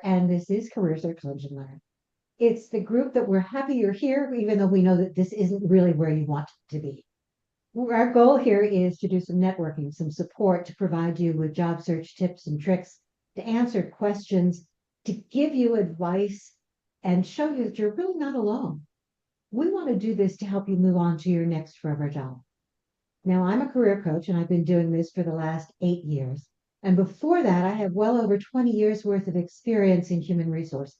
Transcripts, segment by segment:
And this is Career Search Lunch and Learn. It's the group that we're happy you're here, even though we know that this isn't really where you want to be. Our goal here is to do some networking, some support to provide you with job search tips and tricks, to answer questions, to give you advice, and show you that you're really not alone. We want to do this to help you move on to your next forever job. Now, I'm a career coach and I've been doing this for the last 8 years. And before that, I have well over 20 years worth of experience in human resources.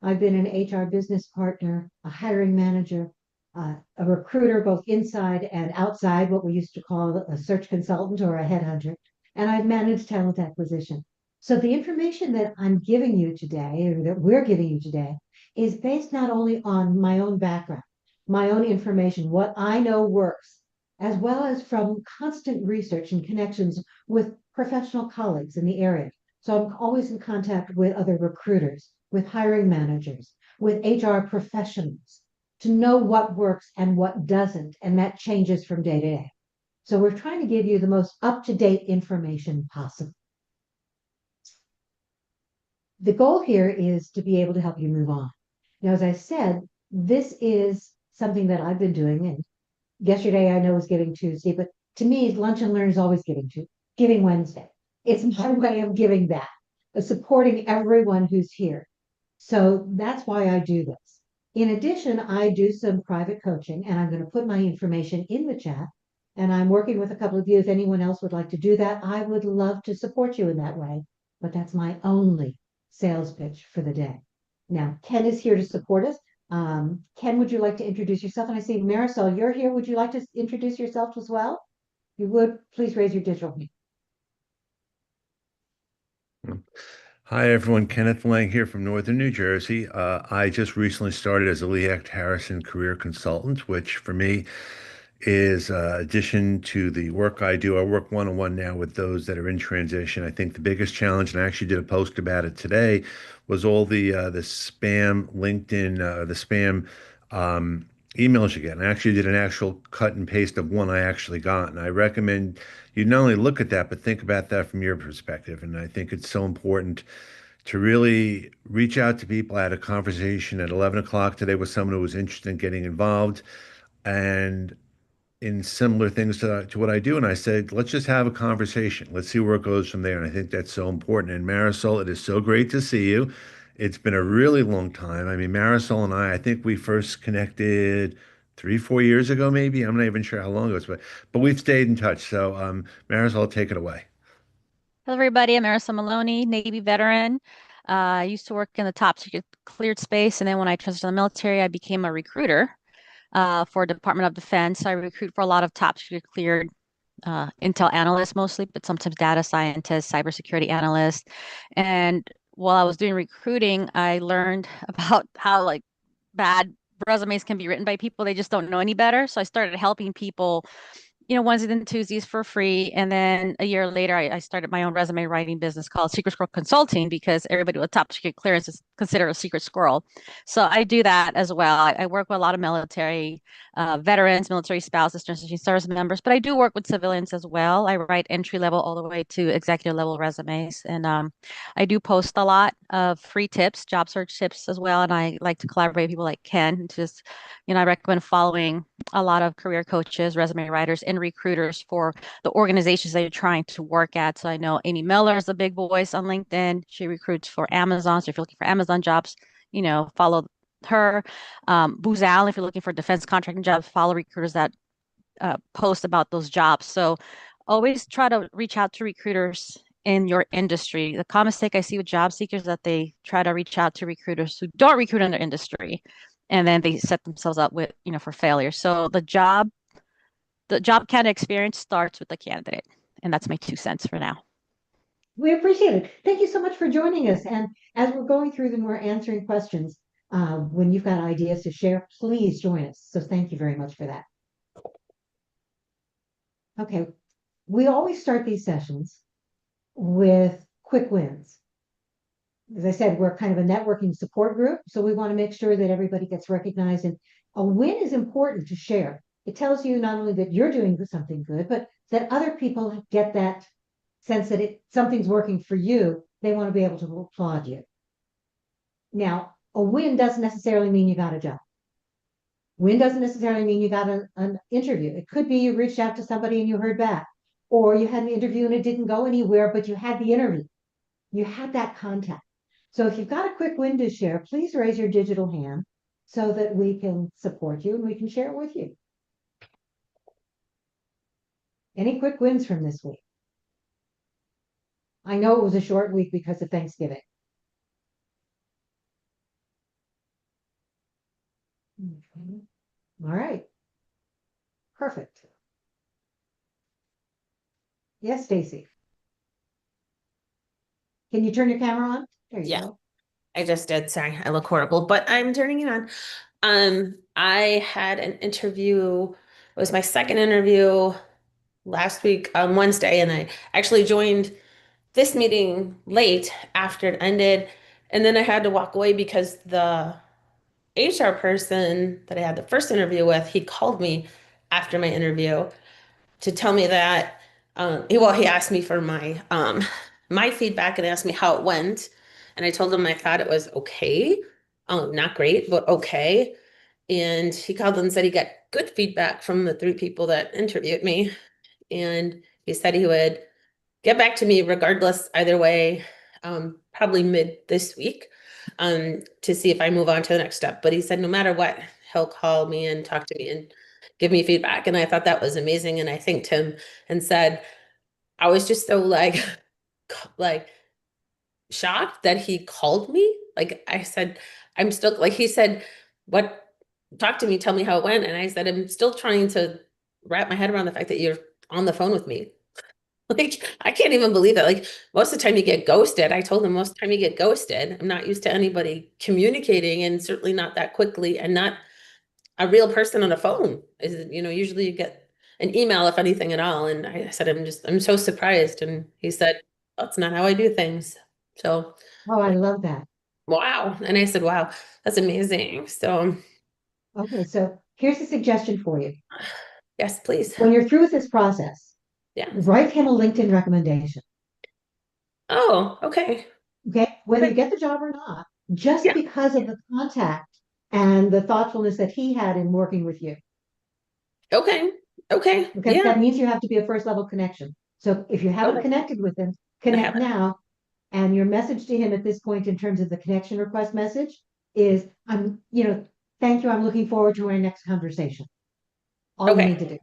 I've been an HR business partner, a hiring manager, a recruiter, both inside and outside, what we used to call a search consultant or a headhunter. And I've managed talent acquisition. So the information that I'm giving you today, or that we're giving you today, is based not only on my own background, my own information, what I know works, as well as from constant research and connections with professional colleagues in the area. So I'm always in contact with other recruiters, with hiring managers, with HR professionals to know what works and what doesn't, and that changes from day to day. So we're trying to give you the most up-to-date information possible. The goal here is to be able to help you move on. Now, as I said, this is something that I've been doing, and yesterday I know was Giving Tuesday, but to me, Lunch and Learn is always Giving Wednesday. It's my way of giving back, of supporting everyone who's here. So that's why I do this. In addition, I do some private coaching, and I'm going to put my information in the chat. And I'm working with a couple of you. If anyone else would like to do that, I would love to support you in that way. But that's my only sales pitch for the day. Now, Ken is here to support us. Ken, would you like to introduce yourself? And I see Marisol, you're here. Would you like to introduce yourself as well? If you would, please raise your digital hand. Hi, everyone. Kenneth Lang here from Northern New Jersey. I just recently started as a Lee Hecht Harrison career consultant, which for me is addition to the work I do. I work one-on-one now with those that are in transition. I think the biggest challenge, and I actually did a post about it today, was all the spam LinkedIn, the spam emails you get. And I actually did an actual cut and paste of one I actually got. And I recommend you not only look at that, but think about that from your perspective. And I think it's so important to really reach out to people. I had a conversation at 11 o'clock today with someone who was interested in getting involved and in similar things to what I do. And I said, let's just have a conversation. Let's see where it goes from there. And I think that's so important. And Marisol, it is so great to see you. It's been a really long time. I mean, Marisol and I think we first connected 3, 4 years ago, maybe. I'm not even sure how long it was, but we've stayed in touch. So, Marisol, take it away. Hello, everybody. I'm Marissa Maloney, Navy veteran. I used to work in the top secret cleared space, and then when I transitioned to the military, I became a recruiter for Department of Defense. I recruit for a lot of top secret cleared intel analysts mostly, but sometimes data scientists, cybersecurity analysts. And while I was doing recruiting, I learned about how like bad resumes can be written by people. They just don't know any better. So I started helping people onesies and twosies for free. And then a year later, I started my own resume writing business called Secret Squirrel Consulting because everybody with top secret clearance is considered a secret squirrel. So I do that as well. I work with a lot of military veterans, military spouses, transition service members, but I do work with civilians as well. I write entry level all the way to executive level resumes. And I do post a lot of free tips, job search tips as well. And I like to collaborate with people like Ken. Just, I recommend following a lot of career coaches, resume writers, and recruiters for the organizations that you're trying to work at. So I know Amy Miller is a big voice on LinkedIn. She recruits for Amazon. So if you're looking for Amazon jobs, follow her. Booz Allen, if you're looking for defense contracting jobs, follow recruiters that post about those jobs. So always try to reach out to recruiters in your industry. The common mistake I see with job seekers is that they try to reach out to recruiters who don't recruit in their industry, and then they set themselves up with, for failure. So the job candidate experience starts with the candidate. And that's my 2 cents for now. We appreciate it. Thank you so much for joining us. And as we're going through them, we're answering questions. When you've got ideas to share, please join us. So thank you very much for that. Okay, we always start these sessions with quick wins. As I said, we're kind of a networking support group, so we want to make sure that everybody gets recognized. And a win is important to share. It tells you not only that you're doing something good, but that other people get that sense that something's working for you. They want to be able to applaud you. Now, a win doesn't necessarily mean you got a job. Win doesn't necessarily mean you got an interview. It could be you reached out to somebody and you heard back, or you had an interview and it didn't go anywhere, but you had the interview. You had that contact. So if you've got a quick win to share, please raise your digital hand so that we can support you and we can share it with you. Any quick wins from this week? I know it was a short week because of Thanksgiving. Okay. All right. Perfect. Yes, Stacy. Can you turn your camera on? There you Yeah. go. I just did. Sorry, I look horrible, but I'm turning it on. I had an interview. It was my second interview last week on Wednesday, and I actually joined this meeting late after it ended, and then I had to walk away because the HR person that I had the first interview with, he called me after my interview to tell me that he asked me for my feedback and asked me how it went. And I told him I thought it was okay. Not great, but okay. And he called and said he got good feedback from the three people that interviewed me. And he said he would get back to me regardless, either way, probably mid this week, to see if I move on to the next step. But he said no matter what, he'll call me and talk to me and give me feedback. And I thought that was amazing. And I thanked him and said, I was just so like shocked that he called me. Like I said, I'm still like he said, what talk to me, tell me how it went. And I said, I'm still trying to wrap my head around the fact that you're on the phone with me. Like, I can't even believe that. Like, most of the time you get ghosted. I told him most of the time you get ghosted. I'm not used to anybody communicating, and certainly not that quickly, and not a real person on a phone. Usually you get an email, if anything at all. And I said, I'm so surprised. And he said, that's not how I do things. So, Oh, I love that. wow. And I said, wow, that's amazing. So, Okay, so here's a suggestion for you. yes, please. When you're through with this process, Yeah. write him a LinkedIn recommendation. Oh, okay. Okay, whether you Okay. get the job or not, just Yeah. because of the contact and the thoughtfulness that he had in working with you. Okay. Okay. Because Yeah. that means you have to be a first level connection. So if you haven't Okay. connected with him, I connect haven't. now. And your message to him at this point in terms of the connection request message is, thank you. I'm looking forward to our next conversation. All you Okay. need to do.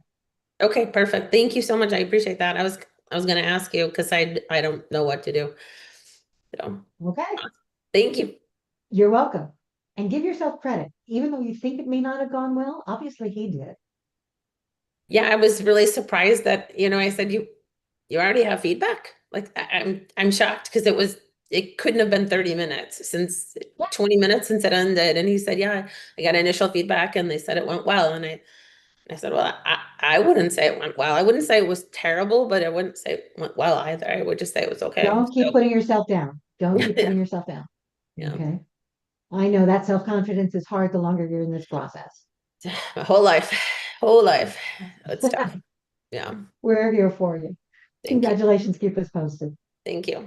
Okay, perfect. Thank you so much. I appreciate that. I was going to ask you because I don't know what to do. So, Okay, thank you. you're welcome. And give yourself credit. Even though you think it may not have gone well, obviously he did. Yeah, I was really surprised that, I said you already have feedback. Like I'm shocked because it couldn't have been 30 minutes since 20 minutes since it ended. And he said, yeah, I got initial feedback and they said it went well. And I said, well, I wouldn't say it went well. I wouldn't say it was terrible, but I wouldn't say it went well either. I would just say it was okay. Don't keep So, putting yourself down. Don't keep yeah, putting yourself down. yeah. Okay. I know that self-confidence is hard the longer you're in this process. My whole life, whole life. It's tough. Yeah. We're here for you. Thank you. Congratulations. Keep us posted. Thank you.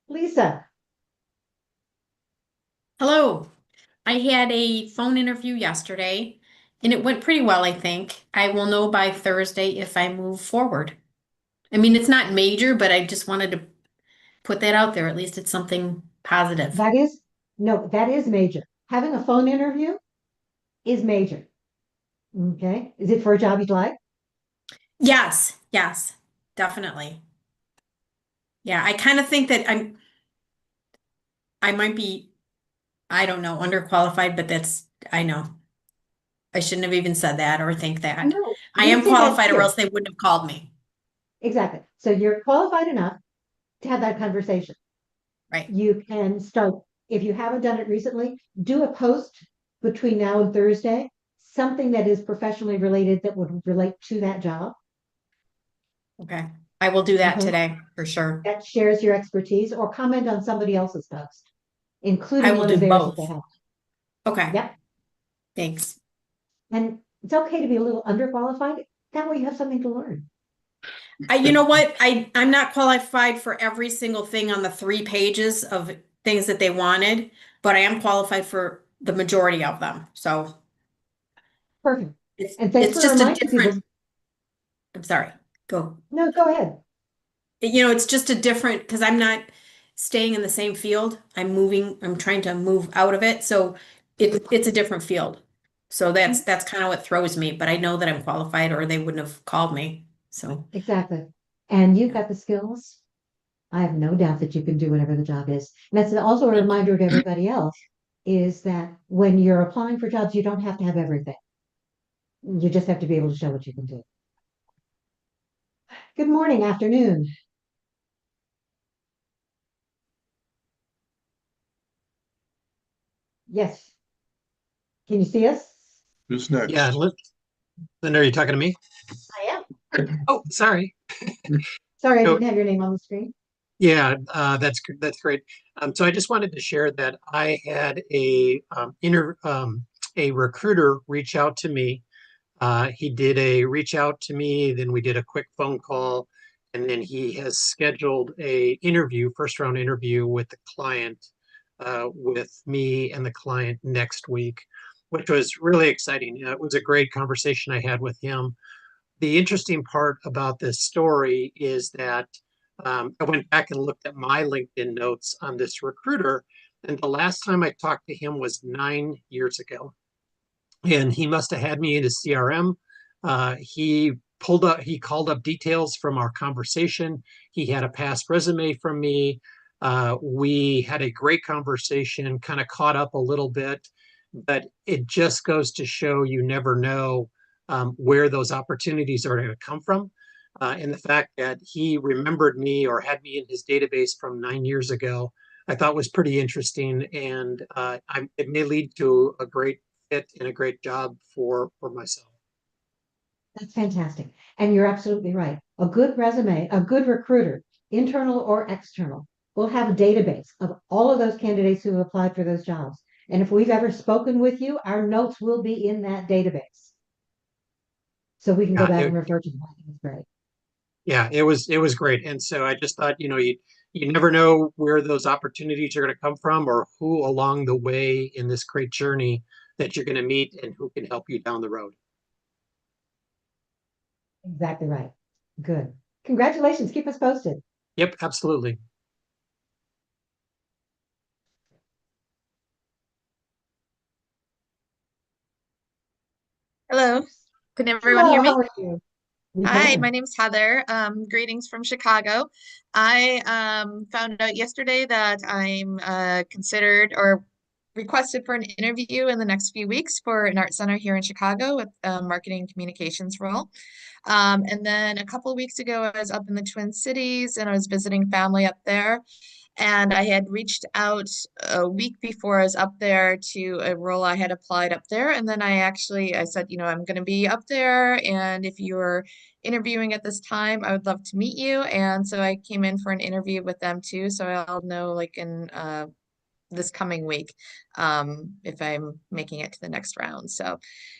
Lisa. Hello. I had a phone interview yesterday and it went pretty well, I think. I will know by Thursday if I move forward. I mean, it's not major, but I just wanted to put that out there. At least it's something positive. That is major. Having a phone interview is major. Okay. Is it for a job you'd like? Yes, definitely. Yeah, I kind of think that I might be, I don't know, underqualified, but I know. I shouldn't have even said that or think that. No, I you am say that qualified or here. else they wouldn't have called me. Exactly. So you're qualified enough to have that conversation. Right. You can start, if you haven't done it recently, do a post between now and Thursday, something that is professionally related that would relate to that job. Okay. I will do that Okay. today for sure. That shares your expertise, or comment on somebody else's post, I including will one do of theirs if both. they have. Okay. Yep. Thanks. And it's okay to be a little underqualified. That way you have something to learn. You know what? I'm not qualified for every single thing on the 3 pages of things that they wanted, but I am qualified for the majority of them. So Perfect. it's And thanks it's for just a reminding people. different, I'm sorry, go. No, go ahead. It's just a different because I'm not staying in the same field. I'm trying to move out of it. So it's a different field. So that's kind of what throws me, but I know that I'm qualified or they wouldn't have called me. So Exactly. And you've got the skills. I have no doubt that you can do whatever the job is. And that's also a reminder to everybody else is that when you're applying for jobs, you don't have to have everything. You just have to be able to show what you can do. Good morning, afternoon. Yes. Can you see us? Who's next? Yeah, Linda, are you talking to me? I am. Oh, sorry. Sorry, I So, didn't have your name on the screen. yeah, that's great. So I just wanted to share that I had a recruiter reach out to me. He did a reach out to me, then we did a quick phone call, and then he has scheduled a interview, first round interview with the client, with me and the client next week, which was really exciting. It was a great conversation I had with him. The interesting part about this story is that I went back and looked at my LinkedIn notes on this recruiter, and the last time I talked to him was 9 years ago. And he must have had me in his CRM. He called up details from our conversation. He had a past resume from me. We had a great conversation, kind of caught up a little bit, but it just goes to show you never know where those opportunities are going to come from. And the fact that he remembered me or had me in his database from 9 years ago, I thought was pretty interesting. And it may lead to a great fit and a great job for myself. That's fantastic. And you're absolutely right. A good resume, a good recruiter, internal or external, will have a database of all of those candidates who have applied for those jobs. And if we've ever spoken with you, our notes will be in that database. So we can go Yeah, back and refer to them. I think it's great. it was great. And so I just thought, you never know where those opportunities are going to come from or who along the way in this great journey that you're going to meet and who can help you down the road. Exactly right. Good. Congratulations. Keep us posted. Yep, absolutely. Hello, can everyone Hello, hear how me? are you? We Hi, can. my name's Heather. Greetings from Chicago. I found out yesterday that I'm considered or requested for an interview in the next few weeks for an art center here in Chicago with a marketing communications role. And then a couple of weeks ago, I was up in the Twin Cities and I was visiting family up there. And I had reached out a week before I was up there to a role I had applied up there. And then I said, I'm going to be up there. And if you're interviewing at this time, I would love to meet you. And so I came in for an interview with them too. So I'll know like in this coming week if I'm making it to the next round. So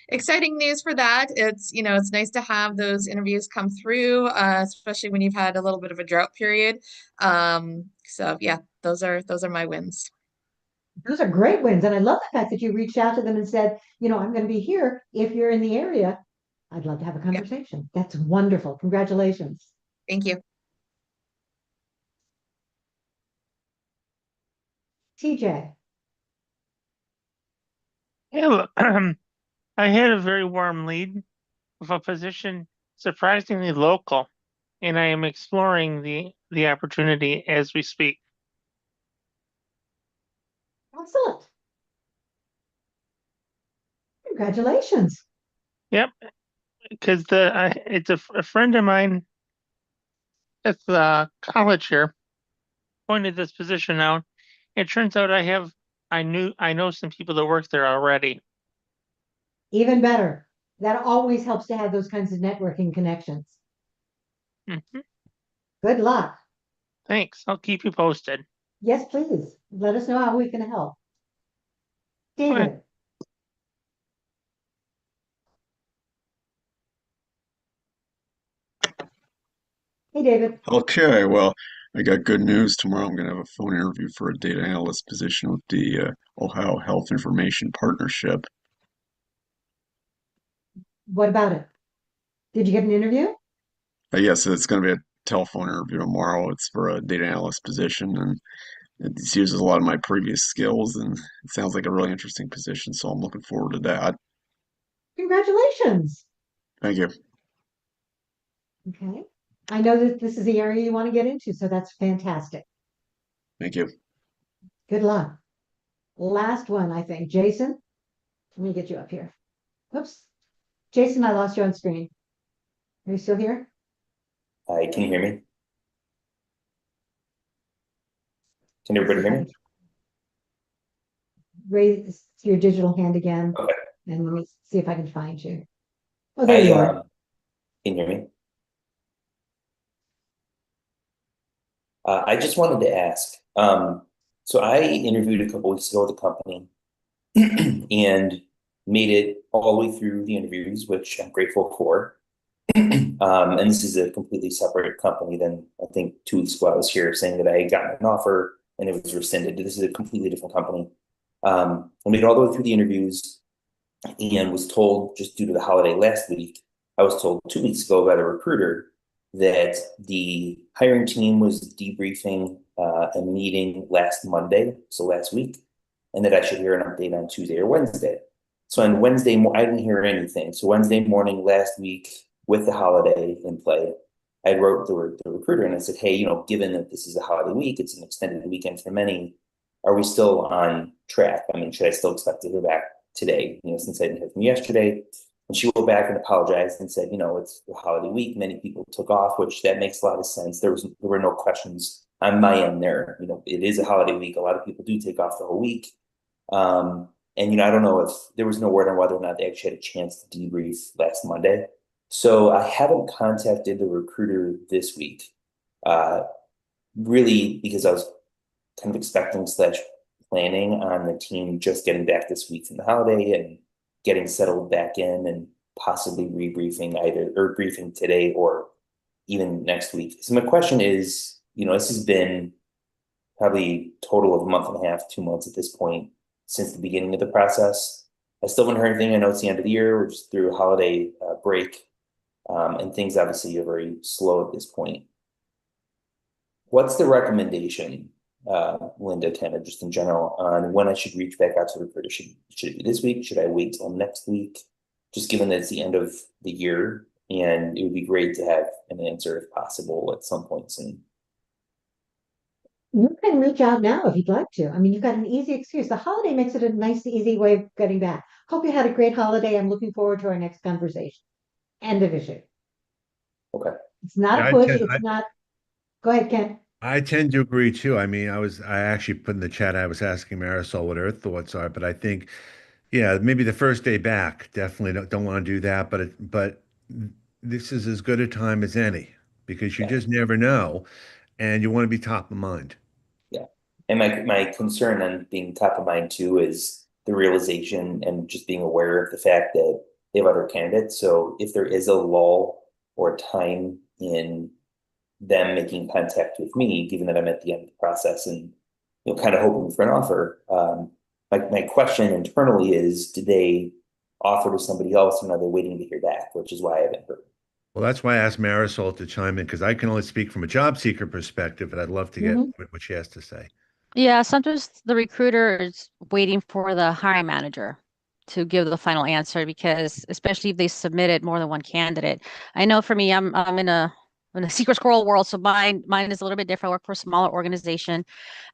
exciting news for that. It's nice to have those interviews come through, especially when you've had a little bit of a drought period. So yeah, those are my wins. Those are great wins. And I love the fact that you reached out to them and said, I'm going to be here. If you're in the area, I'd love to have a Yeah, conversation. That's wonderful. Congratulations. thank you. TJ. Yeah, I had a very warm lead of a position surprisingly local, and I am exploring the opportunity as we speak. Excellent. Congratulations. Yep, because it's a friend of mine at the college here pointed this position out. It turns out I know some people that work there already. Even better. That always helps to have those kinds of networking connections. Mhm. Good luck. Thanks. I'll keep you posted. Yes, please. Let us know how we can help. Okay. David. Hey, David. Okay, well, I got good news. Tomorrow I'm going to have a phone interview for a data analyst position with the Ohio Health Information Partnership. What about it? Did you get an interview? Yes, it's going to be a telephone interview tomorrow. It's for a data analyst position, and it uses a lot of my previous skills, and it sounds like a really interesting position. So I'm looking forward to that. Congratulations. Thank you. Okay. I know that this is the area you want to get into, so that's fantastic. Thank you. Good luck. Last one, I think. Jason, let me get you up here. Oops. Jason, I lost you on screen. Are you still here? Hi, can you hear me? Can everybody hear me? Raise your digital hand again. Okay. And let me see if I can find you. Oh, there you are. Can you hear me? I just wanted to ask, so I interviewed a couple weeks ago with the company and made it all the way through the interviews, which I'm grateful for. And this is a completely separate company than I think 2 weeks ago I was here saying that I had gotten an offer and it was rescinded. This is a completely different company. I made it all the way through the interviews and was told, just due to the holiday last week, I was told 2 weeks ago by the recruiter that the hiring team was debriefing a meeting last Monday, so last week, and that I should hear an update on Tuesday or Wednesday. So on Wednesday, I didn't hear anything. So Wednesday morning last week, with the holiday in play, I wrote the recruiter and I said, hey, given that this is a holiday week, it's an extended weekend for many, are we still on track? I mean, should I still expect to hear back today, since I didn't hear from yesterday? And she wrote back and apologized and said, it's the holiday week. Many people took off, which that makes a lot of sense. There were no questions on my end there. It is a holiday week. A lot of people do take off the whole week. And I don't know if there was no word on whether or not they actually had a chance to debrief last Monday. So I haven't contacted the recruiter this week, really because I was kind of expecting / planning on the team just getting back this week from the holiday and getting settled back in and possibly rebriefing briefing today or even next week. So my question is, this has been probably a total of a month and a half, 2 months at this point since the beginning of the process. I still haven't heard anything. I know it's the end of the year. We're just through a holiday break. And things obviously are very slow at this point. What's the recommendation, Linda, kind of just in general, on when I should reach back out to the recruiter? Should it be this week? Should I wait till next week? Just given that it's the end of the year, and it would be great to have an answer if possible at some point soon. You can reach out now if you'd like to. I mean, you've got an easy excuse. The holiday makes it a nice, easy way of getting back. Hope you had a great holiday. I'm looking forward to our next conversation. End of issue. Okay. It's not Yeah, a push. It's not. Go ahead, Ken. I tend to agree too. I mean, I actually put in the chat, I was asking Marisol what her thoughts are, but I think, yeah, maybe the first day back, definitely don't want to do that, but this is as good a time as any because you just never know and you want to be top of mind. Yeah. And my concern on being top of mind too is the realization and just being aware of the fact that they have other candidates. So if there is a lull or time in them making contact with me, given that I'm at the end of the process and kind of hoping for an offer, my question internally is, did they offer to somebody else and are they waiting to hear back? Which is why I haven't heard. Well, that's why I asked Marisol to chime in because I can only speak from a job seeker perspective, but I'd love to get what she has to say. Yeah, sometimes the recruiter is waiting for the hiring manager to give the final answer because especially if they submitted more than one candidate. I know for me, I'm in a secret squirrel world, so mine is a little bit different. I work for a smaller organization,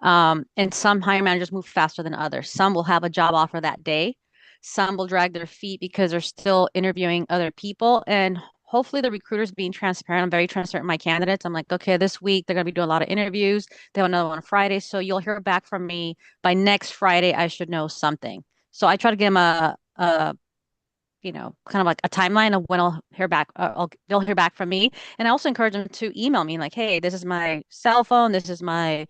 and some hiring managers move faster than others. Some will have a job offer that day. Some will drag their feet because they're still interviewing other people, and hopefully the recruiter's being transparent. I'm very transparent with my candidates. I'm like, okay, this week they're going to be doing a lot of interviews. They have another one on Friday, so you'll hear back from me by next Friday. I should know something. So I try to give them a kind of like a timeline of when I'll hear back. They'll hear back from me, and I also encourage them to email me like, "Hey, this is my cell phone. This is my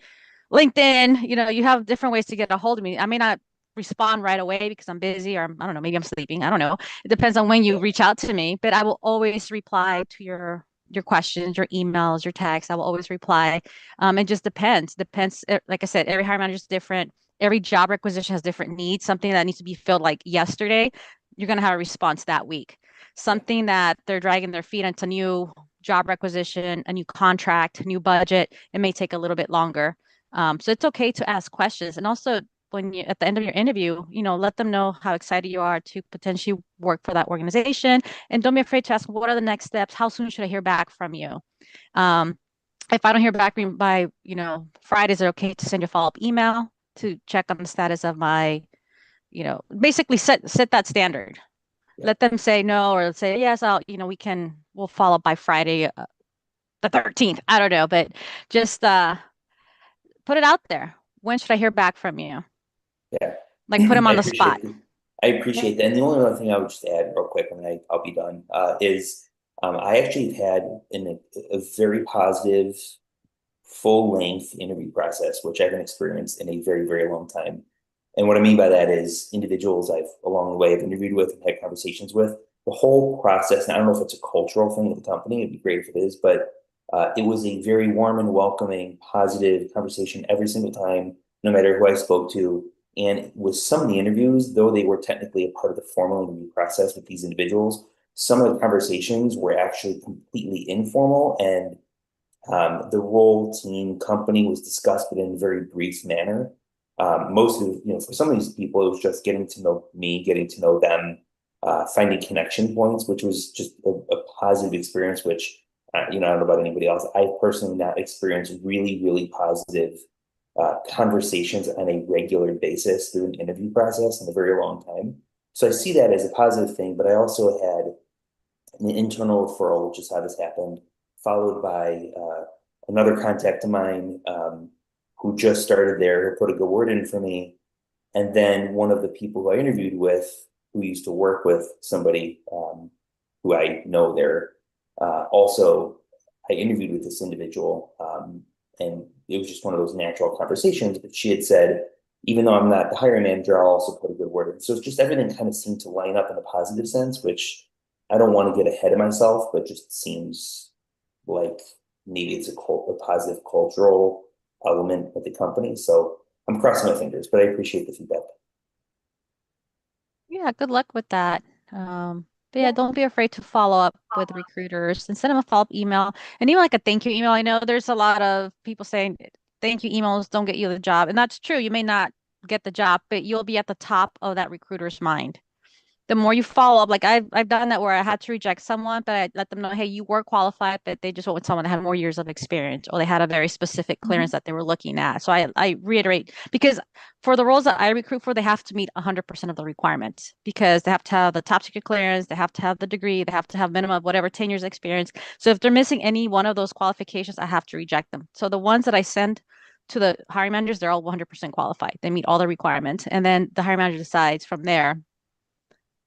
LinkedIn." You have different ways to get a hold of me. I may not respond right away because I'm busy, or I don't know, maybe I'm sleeping. I don't know. It depends on when you reach out to me, but I will always reply to your your questions, your emails, your texts. I will always reply. It just depends. Like I said, every hiring manager is different. Every job requisition has different needs. Something that needs to be filled like yesterday, you're going to have a response that week. Something that they're dragging their feet into new job requisition, a new contract, new budget, it may take a little bit longer. So it's okay to ask questions. And also, when you at the end of your interview, let them know how excited you are to potentially work for that organization. And don't be afraid to ask, what are the next steps? How soon should I hear back from you? If I don't hear back by, Friday, is it okay to send you a follow-up email to check on the status of my, basically set that standard. Yeah. Let them say no, or say, yes, we'll follow up by Friday, the 13th. I don't know, but just put it out there. When should I hear back from you? Yeah. Like put them I on the appreciate spot. I appreciate that. And the only other thing I would just add real quick, and I'll be done, is I actually had a very positive, full-length interview process, which I haven't experienced in a very, very long time. And what I mean by that is individuals I've along the way have interviewed with and had conversations with. The whole process, and I don't know if it's a cultural thing with the company, it'd be great if it is, but it was a very warm and welcoming, positive conversation every single time, no matter who I spoke to. And with some of the interviews, though they were technically a part of the formal interview process with these individuals, some of the conversations were actually completely informal, and the role, team, company was discussed, but in a very brief manner. Most of, for some of these people, it was just getting to know me, getting to know them, finding connection points, which was just a positive experience, which, I don't know about anybody else. I've personally not experienced really, really positive conversations on a regular basis through an interview process in a very long time. So I see that as a positive thing, but I also had an internal referral, which is how this happened, followed by another contact of mine who just started there, who put a good word in for me. And then one of the people who I interviewed with, who used to work with somebody who I know there, also I interviewed with this individual, and it was just one of those natural conversations. But she had said, even though I'm not the hiring manager, I'll also put a good word in. So it's just everything kind of seemed to line up in a positive sense, which I don't want to get ahead of myself, but just seems like maybe it's a positive cultural element of the company. So I'm crossing my fingers, but I appreciate the feedback. Yeah, good luck with that. But yeah, don't be afraid to follow up with recruiters and send them a follow-up email, and even like a thank you email. I know there's a lot of people saying thank you emails don't get you the job, and that's true. You may not get the job, but you'll be at the top of that recruiter's mind. The more you follow up, like I've done that where I had to reject someone, but I let them know, hey, you were qualified, but they just went with someone that had more years of experience, or they had a very specific clearance that they were looking at. So I reiterate, because for the roles that I recruit for, they have to meet 100% of the requirements, because they have to have the top secret clearance, they have to have the degree, they have to have minimum of whatever 10 years experience. So if they're missing any one of those qualifications, I have to reject them. So the ones that I send to the hiring managers, they're all 100% qualified. They meet all the requirements. And then the hiring manager decides from there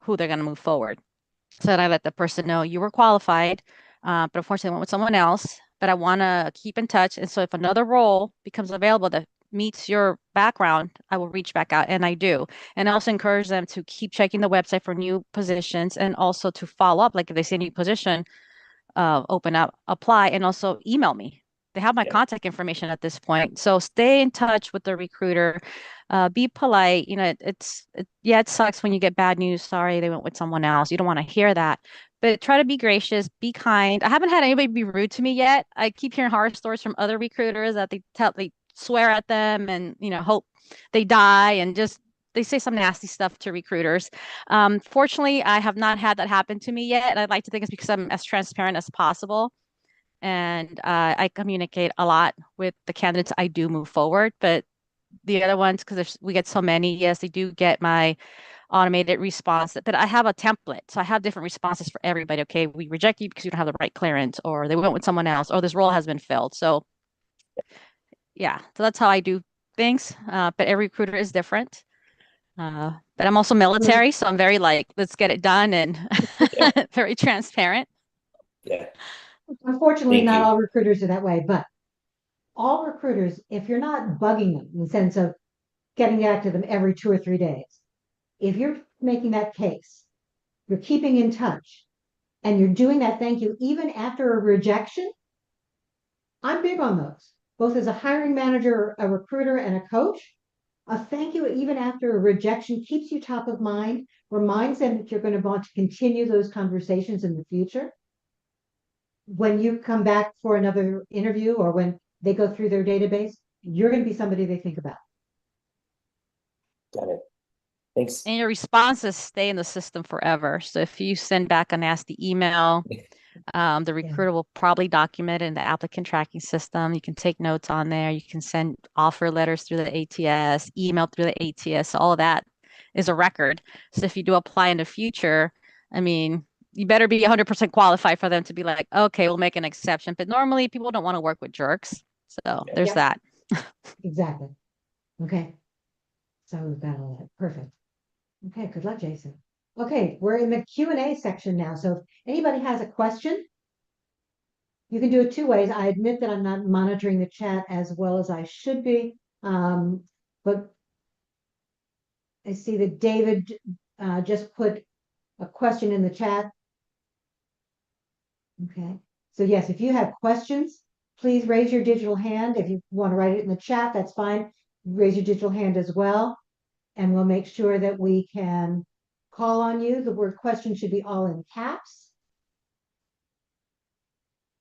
who they're going to move forward. So then I let the person know you were qualified, but unfortunately I went with someone else, but I want to keep in touch. And so if another role becomes available that meets your background, I will reach back out, and I do. And I also encourage them to keep checking the website for new positions, and also to follow up. Like if they see a new position, open up, apply, and also email me. They have my contact information at this point. So stay in touch with the recruiter. Be polite. It sucks when you get bad news. Sorry, they went with someone else. You don't want to hear that. But try to be gracious, be kind. I haven't had anybody be rude to me yet. I keep hearing horror stories from other recruiters that they swear at them and hope they die, and just they say some nasty stuff to recruiters. Fortunately, I have not had that happen to me yet. And I'd like to think it's because I'm as transparent as possible. And I communicate a lot with the candidates I do move forward. But the other ones, because we get so many, yes, they do get my automated response. But I have a template. So I have different responses for everybody. Okay, we reject you because you don't have the right clearance, or they went with someone else, or this role has been filled. So yeah, so that's how I do things. But every recruiter is different. But I'm also military, so I'm very let's get it done, and very transparent. Yeah. Unfortunately, Thank not you. all recruiters are that way, but all recruiters, if you're not bugging them in the sense of getting back to them every 2 or 3 days, if you're making that case, you're keeping in touch, and you're doing that thank you even after a rejection, I'm big on those, both as a hiring manager, a recruiter, and a coach. A thank you even after a rejection keeps you top of mind, reminds them that you're going to want to continue those conversations in the future. When you come back for another interview or when they go through their database, you're going to be somebody they think about. Got it. Thanks. And your responses stay in the system forever. So if you send back a nasty email, the recruiter will probably document it in the applicant tracking system. You can take notes on there. You can send offer letters through the ATS, email through the ATS. All of that is a record. So if you do apply in the future, I mean, you better be 100% qualified for them to be like, okay, we'll make an exception. But normally people don't want to work with jerks. So there's Yep. that. Exactly. Okay. So we've got all that. Perfect. Okay, good luck, Jason. Okay, we're in the Q&A section now. So if anybody has a question, you can do it two ways. I admit that I'm not monitoring the chat as well as I should be. But I see that David just put a question in the chat. Okay, so yes, if you have questions, please raise your digital hand. If you want to write it in the chat, that's fine. Raise your digital hand as well. And we'll make sure that we can call on you. The word question should be all in caps.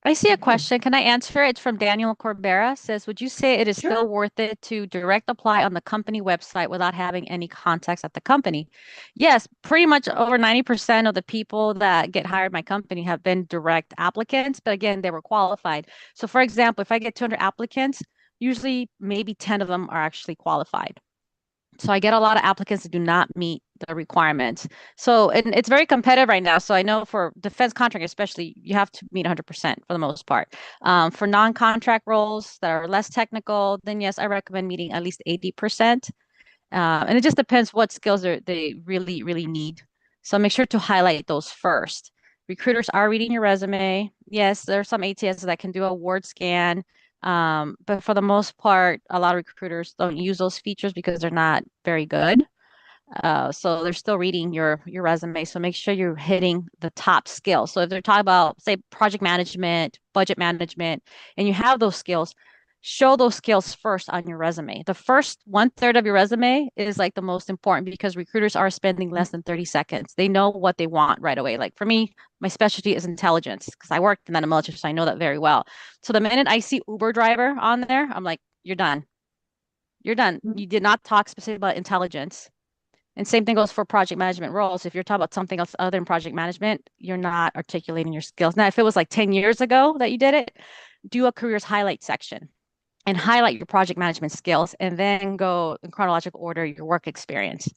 I see a Okay. question. Can I answer it? It's from Daniel Corbera. Says, would you say it is Sure. still worth it to direct apply on the company website without having any contacts at the company? Yes, pretty much over 90% of the people that get hired my company have been direct applicants, but again, they were qualified. So for example, if I get 200 applicants, usually maybe 10 of them are actually qualified. So I get a lot of applicants that do not meet the requirements. So it's very competitive right now. So I know for defense contract, especially, you have to meet 100% for the most part. For non-contract roles that are less technical, then yes, I recommend meeting at least 80%. And it just depends what skills they really, really need. So make sure to highlight those first. Recruiters are reading your resume. Yes, there are some ATS that can do a word scan. But for the most part, a lot of recruiters don't use those features because they're not very good. So they're still reading your resume. So make sure you're hitting the top skills. So if they're talking about, say, project management, budget management, and you have those skills, show those skills first on your resume. The first 1/3 of your resume is like the most important because recruiters are spending less than 30 seconds. They know what they want right away. Like for me, my specialty is intelligence because I worked in the military, so I know that very well. So the minute I see Uber driver on there, I'm like, you're done. You're done. You did not talk specifically about intelligence. And same thing goes for project management roles. If you're talking about something else other than project management, you're not articulating your skills. Now, if it was like 10 years ago that you did it, do a careers highlight section and highlight your project management skills and then go in chronological order your work experience.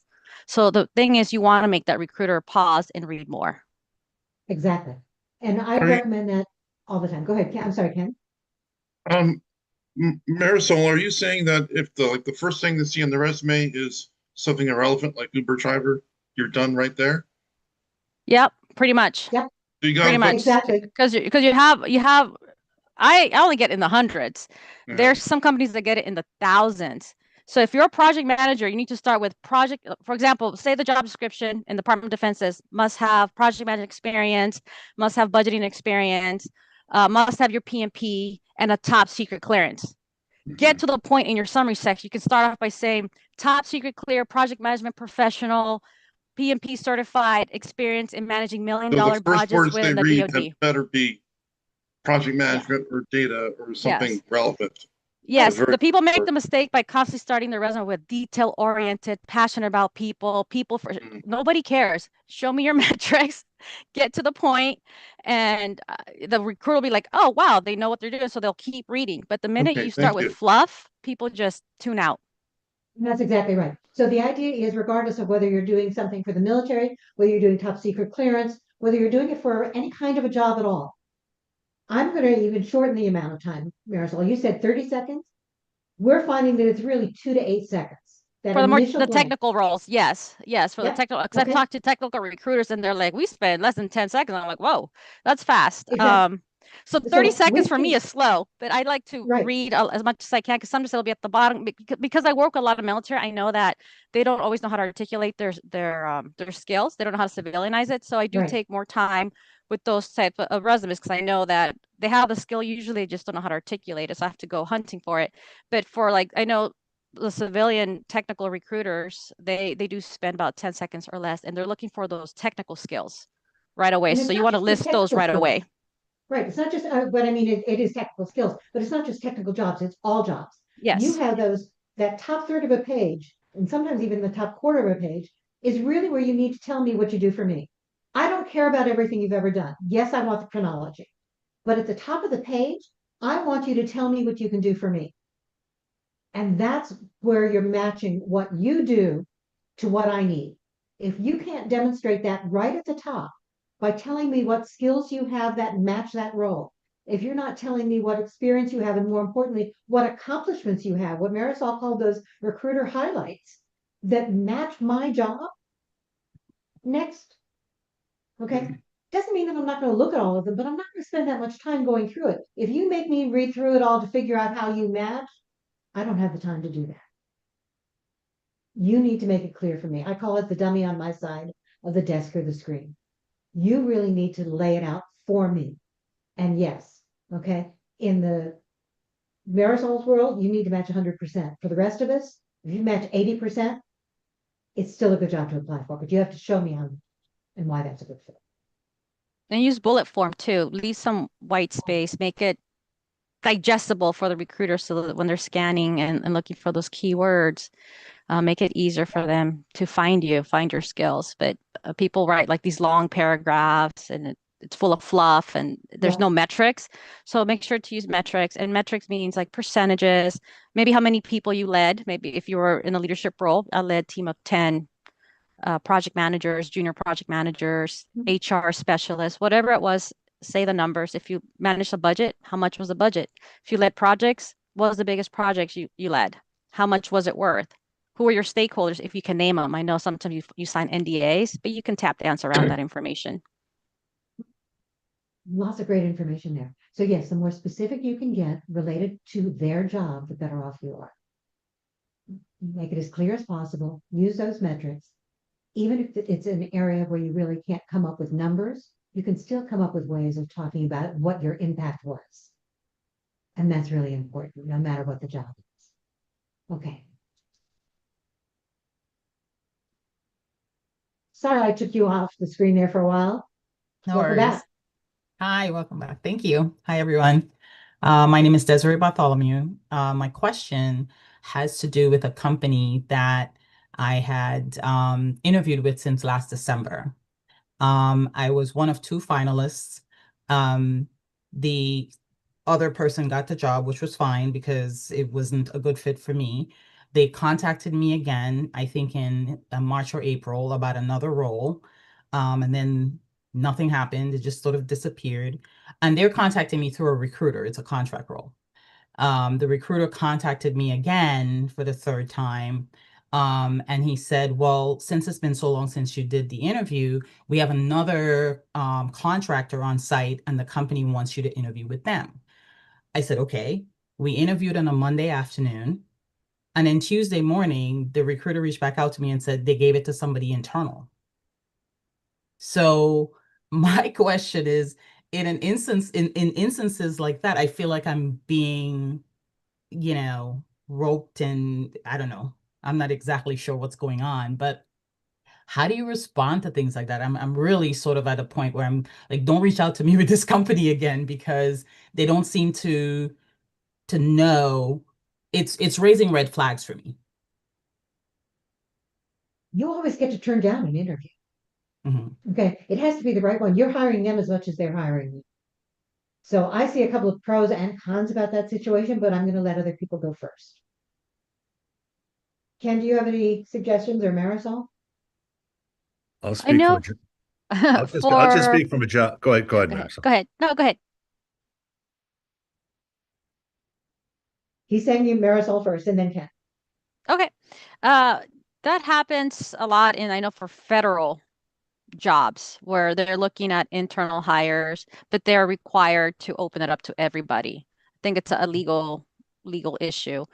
So the thing is you want to make that recruiter pause and read more. Exactly. And I Are you- recommend that all the time. Go ahead, Ken. I'm sorry, Ken. Marisol, are you saying that if the first thing they see on the resume is something irrelevant like Uber driver, you're done right there? Yep, pretty much. Yep. So you Pretty got much. Exactly. Because you have I only get in the hundreds. There's some companies that get it in the thousands. So if you're a project manager, you need to start with project, for example, say the job description in the Department of Defense says must have project management experience, must have budgeting experience, must have your PMP and a top secret clearance. Get to the point in your summary section. You can start off by saying top secret clear project management professional, PMP certified, experience in managing $1 million So the first budgets words they within the read DoD. had better be project management or data or something relevant. Yes, very the people make important. the mistake by constantly starting their resume with detail oriented, passionate about people for nobody cares. Show me your metrics, get to the point, and the recruiter will be like, oh, wow, they know what they're doing. So they'll keep reading. But the minute Okay, you start thank with you. fluff, people just tune out. That's exactly right. So the idea is regardless of whether you're doing something for the military, whether you're doing top secret clearance, whether you're doing it for any kind of a job at all, I'm going to even shorten the amount of time, Marisol. You said 30 seconds. We're finding that it's really 2 to 8 seconds. That For the initial glance. technical roles, yes. For the Yep. technical, because Okay. I've talked to technical recruiters and they're like, we spend less than 10 seconds. I'm like, whoa, that's fast. Exactly. So 30 So seconds with for me the- is slow, but I like to Right. read as much as I can because sometimes it'll be at the bottom because I work with a lot of military. I know that they don't always know how to articulate their skills. They don't know how to civilianize it. So I do Right. take more time with those type of resumes because I know that they have the skill. Usually they just don't know how to articulate it. So I have to go hunting for it. But for like, I know the civilian technical recruiters, they do spend about 10 seconds or less, and they're looking for those technical skills right away. And So it's you not want to just the list those technical right skills. away. Right. It's not just, but I mean, it is technical skills, but it's not just technical jobs. It's all jobs. You Yes. have that top third of a page, and sometimes even the top quarter of a page is really where you need to tell me what you do for me. I don't care about everything you've ever done. Yes, I want the chronology, but at the top of the page, I want you to tell me what you can do for me. And that's where you're matching what you do to what I need. If you can't demonstrate that right at the top by telling me what skills you have that match that role, if you're not telling me what experience you have, and more importantly, what accomplishments you have, what Marisol called those recruiter highlights that match my job, next. Okay. Doesn't mean that I'm not going to look at all of them, but I'm not going to spend that much time going through it. If you make me read through it all to figure out how you match, I don't have the time to do that. You need to make it clear for me. I call it the dummy on my side of the desk or the screen. You really need to lay it out for me. And yes, okay, in the Marisol's world, you need to match 100%. For the rest of us, if you match 80%, it's still a good job to apply for, but you have to show me how and why that's a good fit. And use bullet form too. Leave some white space, make it digestible for the recruiter so that when they're scanning and looking for those keywords, make it easier for them to find you, find your skills. But people write like these long paragraphs and it's full of fluff and there's no metrics. So make sure to use metrics. And metrics means like percentages, maybe how many people you led. Maybe if you were in a leadership role, I led a team of 10 project managers, junior project managers, HR specialists, whatever it was, say the numbers. If you managed a budget, how much was the budget? If you led projects, what was the biggest projects you led? How much was it worth? Who are your stakeholders, if you can name them? I know sometimes you sign NDAs, but you can tap dance around that information. Lots of great information there. So yes, the more specific you can get related to their job, the better off you are. Make it as clear as possible. Use those metrics. Even if it's an area where you really can't come up with numbers, you can still come up with ways of talking about what your impact was. And that's really important, no matter what the job is. Okay. Sorry, I took you off the screen there for a while. No Welcome worries. back. Hi, welcome back. Thank you. Hi, everyone. My name is Desiree Bartholomew. My question has to do with a company that I had interviewed with since last December. I was one of 2 finalists. The other person got the job, which was fine because it wasn't a good fit for me. They contacted me again, I think in March or April, about another role. And then nothing happened. It just sort of disappeared. And they're contacting me through a recruiter. It's a contract role. The recruiter contacted me again for the 3rd time. And he said, well, since it's been so long since you did the interview, we have another contractor on site and the company wants you to interview with them. I said, okay. We interviewed on a Monday afternoon. And then Tuesday morning, the recruiter reached back out to me and said they gave it to somebody internal. So my question is, in instances like that, I feel like I'm being, roped and I don't know. I'm not exactly sure what's going on, but how do you respond to things like that? I'm really sort of at a point where I'm like, don't reach out to me with this company again because they don't seem to know. It's raising red flags for me. You always get to turn down an interview. Mm-hmm. Okay. It has to be the right one. You're hiring them as much as they're hiring you. So I see a couple of pros and cons about that situation, but I'm going to let other people go first. Ken, do you have any suggestions, or Marisol? I'll I speak know from I'll just speak from a job. Go ahead, Marisol. Go ahead. No, go ahead. He's saying you Marisol first and then Ken. Okay. That happens a lot I know for federal jobs where they're looking at internal hires, but they're required to open it up to everybody. I think it's a legal issue.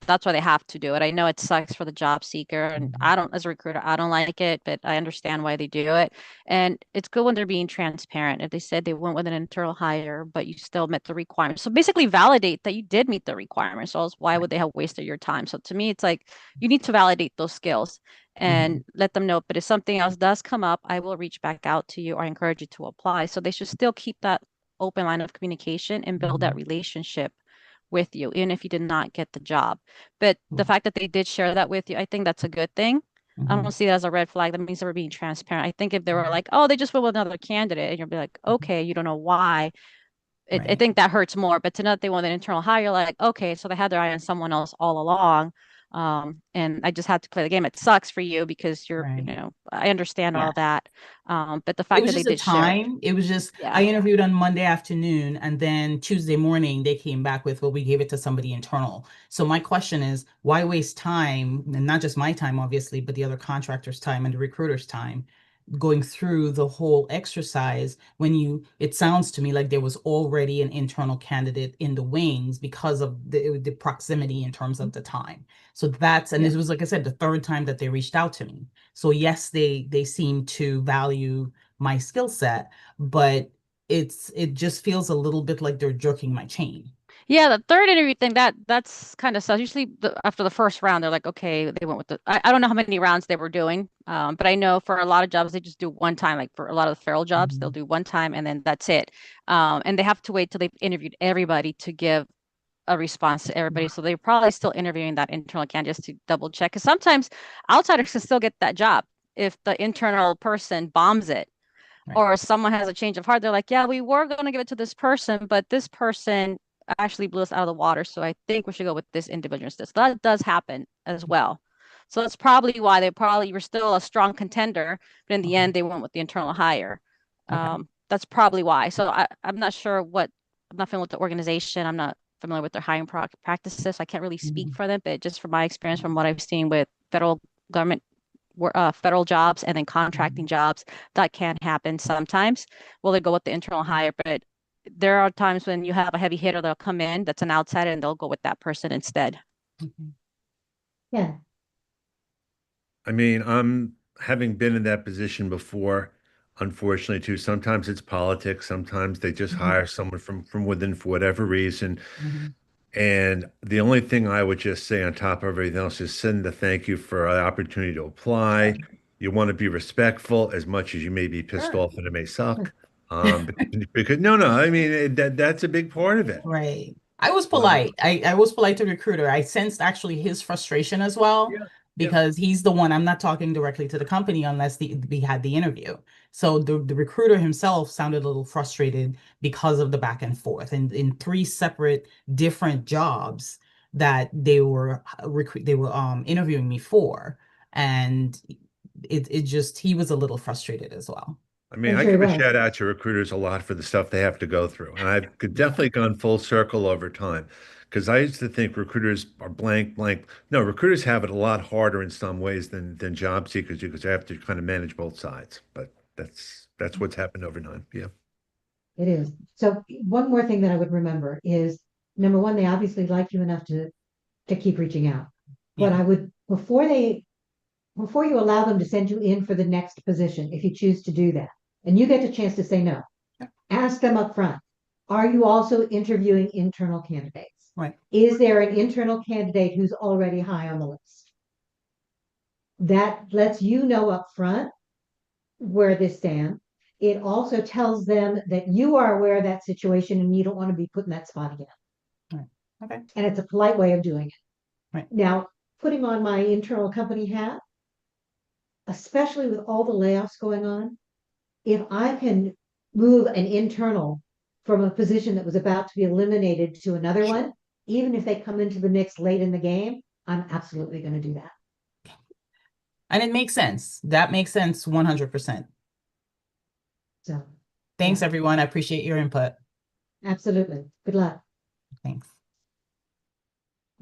That's why they have to do it. I know it sucks for the job seeker, and I don't, as a recruiter, I don't like it, but I understand why they do it. And it's good when they're being transparent. If they said they went with an internal hire, but you still met the requirements. So basically validate that you did meet the requirements. So else why would they have wasted your time? So to me, it's like you need to validate those skills and let them know. But if something else does come up, I will reach back out to you or encourage you to apply. So they should still keep that open line of communication and build that relationship with you, even if you did not get the job. But the fact that they did share that with you, I think that's a good thing. I don't see that as a red flag. That means they were being transparent. I think if they were like, oh, they just went with another candidate, and you'll be like, okay, you don't know why. I Right. think that hurts more. But to know that they want an internal hire, you're like, okay, so they had their eye on someone else all along. And I just had to play the game. It sucks for you because you're, Right. I understand Yeah. all that. But the It fact was that they just a did share, time. It was just, yeah. I interviewed on Monday afternoon, and then Tuesday morning they came back with, well, we gave it to somebody internal. So my question is, why waste time, and not just my time, obviously, but the other contractors' time and the recruiter's time, going through the whole exercise when it sounds to me like there was already an internal candidate in the wings because of the proximity in terms of the time. So this was, like I said, the third time that they reached out to me. So yes, they seem to value my skill set, but it just feels a little bit like they're jerking my chain. Yeah, the third interview thing, that's kind of stuff. Usually after the first round, they're like, okay, they went with I don't know how many rounds they were doing. But I know for a lot of jobs, they just do one time. Like for a lot of the federal jobs, they'll do one time and then that's it. And they have to wait till they've interviewed everybody to give a response to everybody. So they're probably still interviewing that internal candidate just to double check. Because sometimes outsiders can still get that job if the internal person bombs it. Right. Or someone has a change of heart. They're like, yeah, we were going to give it to this person, but this person actually blew us out of the water. So I think we should go with this individual instead. So that does happen as well. So that's probably why they probably were still a strong contender, but in the end, they went with the internal hire. Okay. That's probably why. So I'm not sure I'm not familiar with the organization. I'm not familiar with their hiring practices. I can't really speak for them, but just from my experience, from what I've seen with federal government federal jobs and then contracting jobs, that can happen sometimes. Will they go with the internal hire? But there are times when you have a heavy hitter that'll come in that's an outsider and they'll go with that person instead. Yeah. I mean, I'm having been in that position before, unfortunately, too. Sometimes it's politics, sometimes they just hire someone from within for whatever reason. And the only thing I would just say on top of everything else is send a thank you for the opportunity to apply. You want to be respectful as much as you may be pissed Sure. off and it may suck. Because no, I mean that's a big part of it. Right. I was polite. I was polite to the recruiter. I sensed actually his frustration as well, because he's the one. I'm not talking directly to the company unless we had the interview. So the recruiter himself sounded a little frustrated because of the back and forth, and in three separate different jobs that they were interviewing me for, and it just, he was a little frustrated as well. I mean, I'm I sure give a he was. shout out to recruiters a lot for the stuff they have to go through. And I've definitely gone full circle over time because I used to think recruiters are blank, blank. No, recruiters have it a lot harder in some ways than job seekers do because they have to kind of manage both sides. But that's what's happened over time. Yeah. It is. So one more thing that I would remember is, number one, they obviously like you enough to keep reaching out. But Yeah. I would, before you allow them to send you in for the next position, if you choose to do that, and you get a chance to say no, ask them up front, are you also interviewing internal candidates? Right. Is there an internal candidate who's already high on the list? That lets you know up front where this stands. It also tells them that you are aware of that situation and you don't want to be put in that spot again. Right. Okay. And it's a polite way of doing it. Right. Now, putting on my internal company hat, especially with all the layoffs going on, if I can move an internal from a position that was about to be eliminated to another one, even if they come into the mix late in the game, I'm absolutely going to do that. And it makes sense. That makes sense 100%. So Thanks, everyone. I appreciate your input. absolutely. Good luck. Thanks.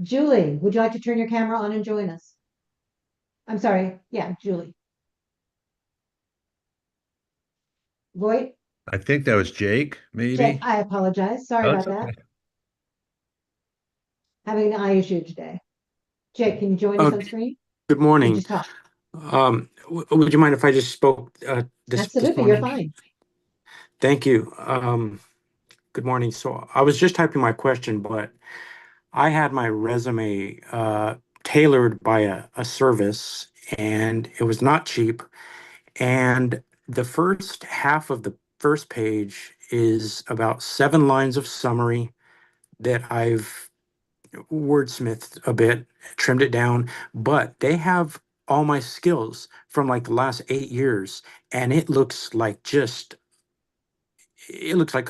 Julie, would you like to turn your camera on and join us? I'm sorry. Yeah, Julie. Voight, I think that was Jake, maybe. Jake, I apologize. Sorry Oh, about it's that. okay. Having an eye issue today. Jake, can you join us on screen? Good Or morning. just talk? Would you mind if I just spoke this Absolutely, you're morning? fine. Thank you. Good morning. So I was just typing my question, but I had my resume tailored by a service, and it was not cheap. And the first half of the first page is about 7 lines of summary that I've wordsmithed a bit, trimmed it down, but they have all my skills from like the last 8 years, and it looks like a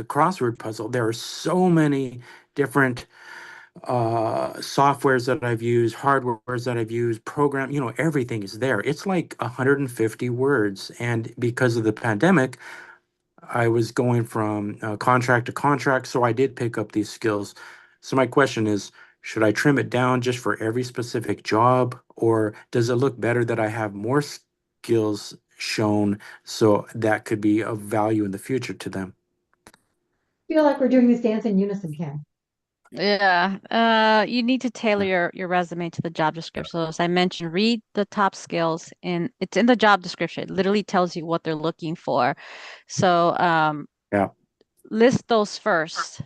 crossword puzzle. There are so many different softwares that I've used, hardwares that I've used, everything is there. It's like 150 words. And because of the pandemic, I was going from contract to contract, so I did pick up these skills. So my question is, should I trim it down just for every specific job, or does it look better that I have more skills shown so that could be of value in the future to them? Feel like we're doing this dance in unison, Ken. Yeah, you need to tailor your resume to the job description. So as I mentioned, read the top skills it's in the job description. It literally tells you what they're looking for. So Yeah. list those first.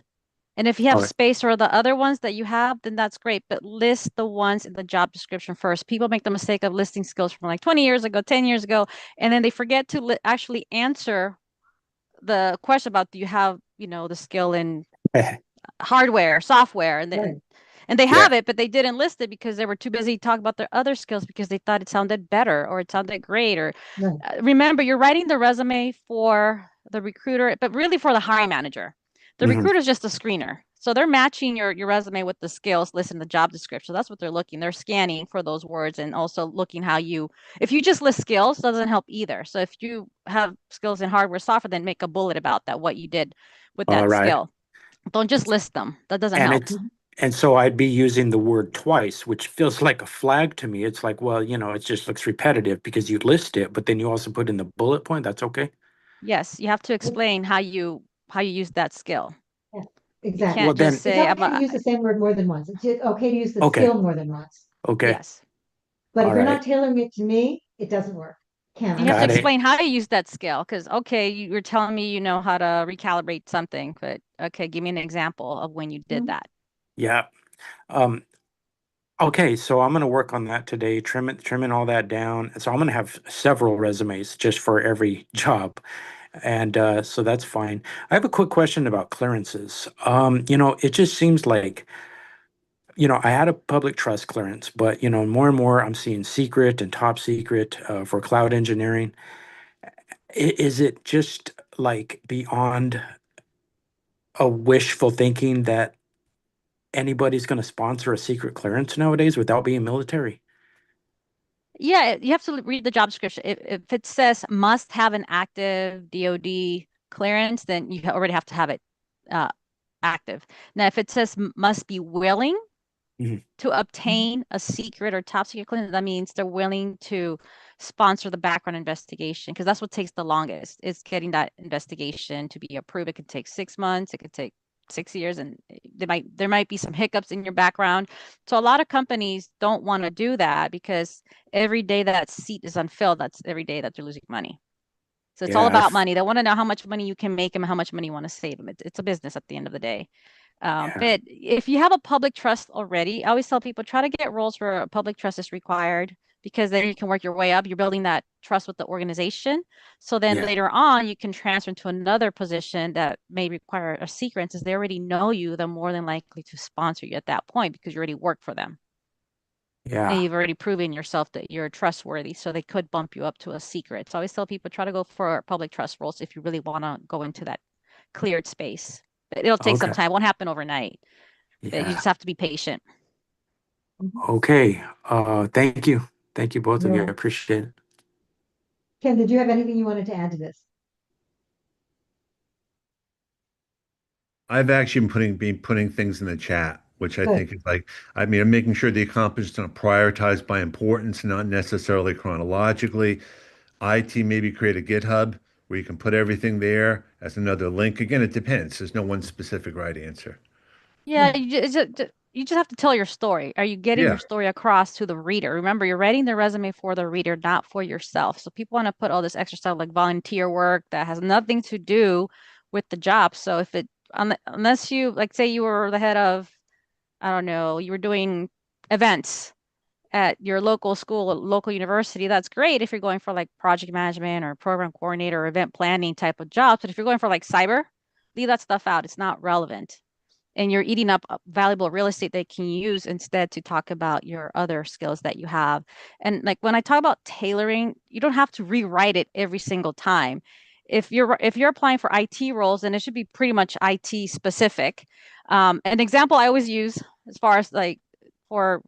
And if you have Okay. space or the other ones that you have, then that's great. But list the ones in the job description first. People make the mistake of listing skills from like 20 years ago, 10 years ago, and then they forget to actually answer the question about, do you have, the skill in hardware, software, and Right. they Yeah. have it, but they didn't list it because they were too busy talking about their other skills because they thought it sounded better or it sounded great. Or Right. remember, you're writing the resume for the recruiter, but really for the hiring manager. The Mhm. recruiter is just a screener. So they're matching your resume with the skills listed in the job description. That's what they're looking. They're scanning for those words and also looking if you just list skills, doesn't help either. So if you have skills in hardware, software, then make a bullet about that, what you did with All that right. skill. Don't just list them. That doesn't And help. and so I'd be using the word twice, which feels like a flag to me. It's like, well, it just looks repetitive because you list it, but then you also put in the bullet point. That's okay. Yes, you have to explain how you use that skill. Yeah, You exactly. can't then- just It's say, okay to use the same word more than once. It's okay to use the Okay. skill more than once. Okay. yes. But if All you're right. not tailoring it to me, it doesn't work. Ken, You have to Got it. explain how you use that skill because, okay, you're telling me you know how to recalibrate something, but okay, give me an example of when you did Mhm. that. Yeah. Okay, so I'm going to work on that today, trimming all that down. So I'm going to have several resumes just for every job. And so that's fine. I have a quick question about clearances. It just seems like, I had a public trust clearance, but, more and more I'm seeing secret and top secret for cloud engineering. Is it just like beyond a wishful thinking that anybody's going to sponsor a secret clearance nowadays without being military? Yeah, you have to read the job description. If it says must have an active DoD clearance, then you already have to have it active. Now, if it says must be willing Mhm. to obtain a secret or top secret clearance, that means they're willing to sponsor the background investigation because that's what takes the longest. Is getting that investigation to be approved. It could take 6 months. It could take 6 years, and there might be some hiccups in your background. So a lot of companies don't want to do that because every day that seat is unfilled, that's every day that they're losing money. So it's all Yeah, about money. They want to know how much money you can make and how much money you want to save them. It's a business at the end of the day. Yeah. But if you have a public trust already, I always tell people try to get roles where a public trust is required because then you can work your way up. You're building that trust with the organization. So then Yeah. later on, you can transfer into another position that may require a secret. Since they already know you, they're more than likely to sponsor you at that point because you already work for them. And Yeah. you've already proven yourself that you're trustworthy. So they could bump you up to a secret. So I always tell people try to go for public trust roles if you really want to go into that cleared space. But it'll take some Okay. time. It won't happen overnight. But you Yeah. just have to be patient. Okay. Thank you. Thank you, both of You're you. I welcome. appreciate it. Ken, did you have anything you wanted to add to this? I've actually been putting things in the chat, which I Good. think is I'm making sure the accomplishments are prioritized by importance, not necessarily chronologically. IT maybe create a GitHub where you can put everything there as another link. Again, it depends. There's no one specific right answer. Yeah, you just have to tell your story. Are you getting Yeah. your story across to the reader? Remember, you're writing the resume for the reader, not for yourself. So people want to put all this extra stuff like volunteer work that has nothing to do with the job. So if it unless you like say you were the head of, I don't know, you were doing events at your local school, local university, that's great if you're going for like project management or program coordinator or event planning type of jobs. But if you're going for like cyber, leave that stuff out. It's not relevant. And you're eating up valuable real estate that you can use instead to talk about your other skills that you have. And like when I talk about tailoring, you don't have to rewrite it every single time. If you're applying for IT roles, then it should be pretty much IT specific. An example I always use as far as like for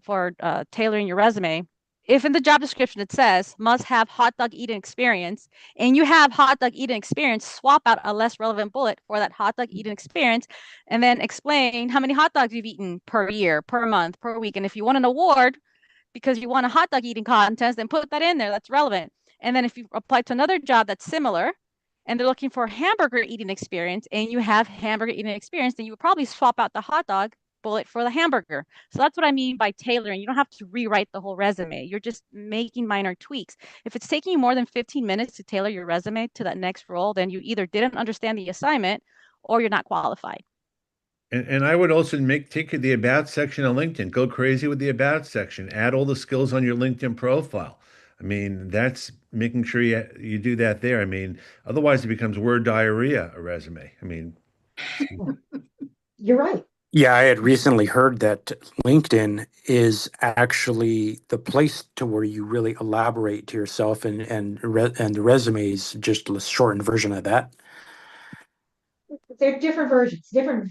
tailoring your resume, if in the job description it says must have hot dog eating experience and you have hot dog eating experience, swap out a less relevant bullet for that hot dog eating experience and then explain how many hot dogs you've eaten per year, per month, per week. And if you want an award because you won a hot dog eating contest, then put that in there. That's relevant. And then if you apply to another job that's similar and they're looking for hamburger eating experience and you have hamburger eating experience, then you would probably swap out the hot dog bullet for the hamburger. So that's what I mean by tailoring. You don't have to rewrite the whole resume. You're just making minor tweaks. If it's taking you more than 15 minutes to tailor your resume to that next role, then you either didn't understand the assignment or you're not qualified. And I would also take the about section on LinkedIn. Go crazy with the about section. Add all the skills on your LinkedIn profile. I mean, that's making sure you do that there. I mean, otherwise it becomes word diarrhea, a resume. I mean, You're right. Yeah, I had recently heard that LinkedIn is actually the place to where you really elaborate to yourself, and the resume is just a shortened version of that. They're different versions, different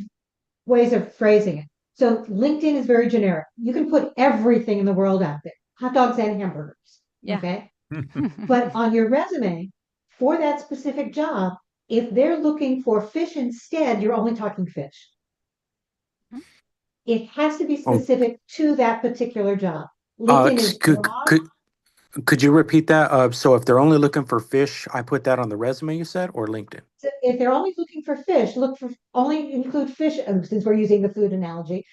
ways of phrasing it. So LinkedIn is very generic. You can put everything in the world out there, hot dogs and hamburgers. Yeah. Okay. But on your resume for that specific job, if they're looking for fish instead, you're only talking fish. It has to be specific to that particular job. LinkedIn is broad. Could you repeat that? So if they're only looking for fish, I put that on the resume you said, or LinkedIn? So if they're only looking for fish, only include fish, since we're using the food analogy.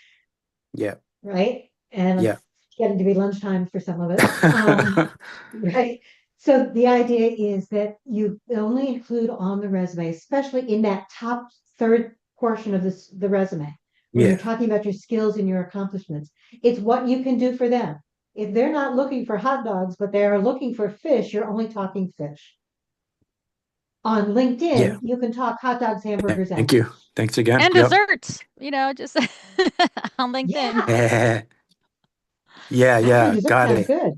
Yeah. Right? And Yeah. it's getting to be lunchtime for some of us. Right? So the idea is that you only include on the resume, especially in that top third portion of the resume, where you're talking about your skills and your accomplishments. It's what you can do for them. If they're not looking for hot dogs, but they are looking for fish, you're only talking fish. On LinkedIn, you can talk hot dogs, hamburgers, Thank you. Thanks again. And Yep. desserts, just on LinkedIn. Yeah. Actually, dessert Got sounds it. good.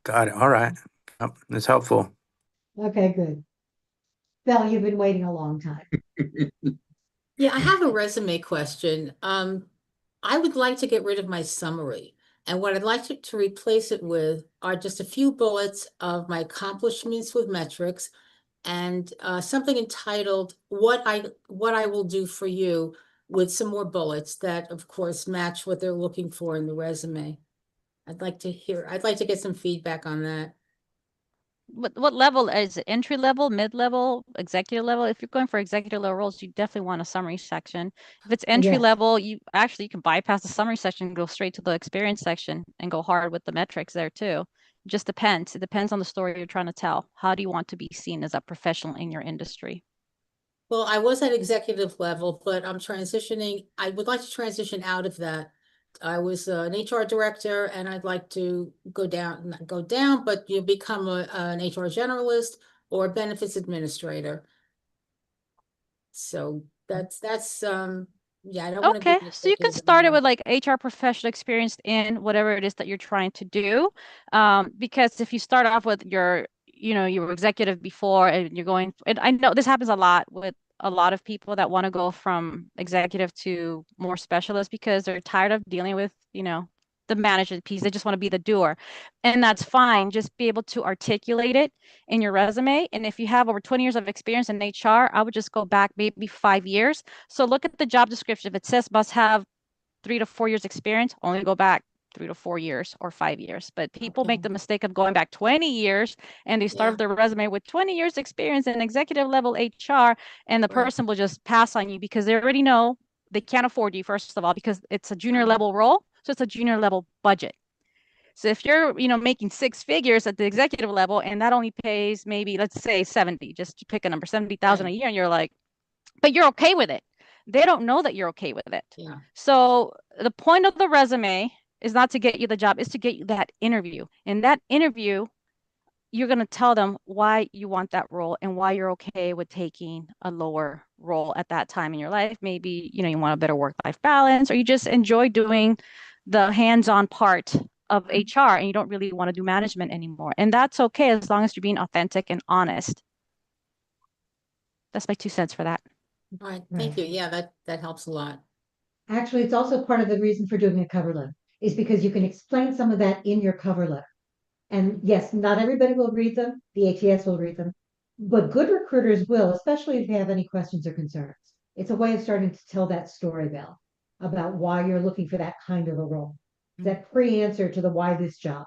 Got it. All right. Yep, that's helpful. Okay, good. Belle, you've been waiting a long time. Yeah, I have a resume question. I would like to get rid of my summary. And what I'd like to replace it with are just a few bullets of my accomplishments with metrics and something entitled what I will do for you, with some more bullets that, of course, match what they're looking for in the resume. I'd like to get some feedback on that. What level is it? Entry level, mid level, executive level? If you're going for executive level roles, you definitely want a summary section. If it's entry level, you can bypass the summary section and go straight to the experience section and go hard with the metrics there too. It just depends. It depends on the story you're trying to tell. How do you want to be seen as a professional in your industry? Well, I was at executive level, but I'm transitioning. I would like to transition out of that. I was an HR director, and I'd like to not go down, but you become an HR generalist or a benefits administrator. So that's yeah, I don't want to Okay, so you can start it with like HR professional experience in whatever it is that you're trying to do. Because if you start off with you were executive before and you're going, and I know this happens a lot with a lot of people that want to go from executive to more specialist because they're tired of dealing with, the management piece. They just want to be the doer. And that's fine. Just be able to articulate it in your resume. And if you have over 20 years of experience in HR, I would just go back maybe 5 years. So look at the job description. If it says must have 3 to 4 years experience, only go back 3 to 4 years or 5 years. But people make the mistake of going back 20 years and they start their resume with 20 years experience in executive level HR, and the person will just pass on you because they already know they can't afford you, first of all, because it's a junior level role. So it's a junior level budget. So if you're, making 6 figures at the executive level and that only pays maybe, let's say 70, just to pick a number, 70,000 a year, and you're like, but you're okay with it. They don't know that you're okay with it. Yeah. So the point of the resume is not to get you the job, is to get you that interview. In that interview, you're going to tell them why you want that role and why you're okay with taking a lower role at that time in your life. Maybe, you want a better work-life balance, or you just enjoy doing the hands-on part of HR and you don't really want to do management anymore. And that's okay as long as you're being authentic and honest. That's my 2 cents for that. All right, thank you. Yeah, that helps a lot. Actually, it's also part of the reason for doing a cover letter, is because you can explain some of that in your cover letter. And yes, not everybody will read them. The ATS will read them, but good recruiters will, especially if they have any questions or concerns. It's a way of starting to tell that story, Val, about why you're looking for that kind of a role. That pre-answer to the why this job.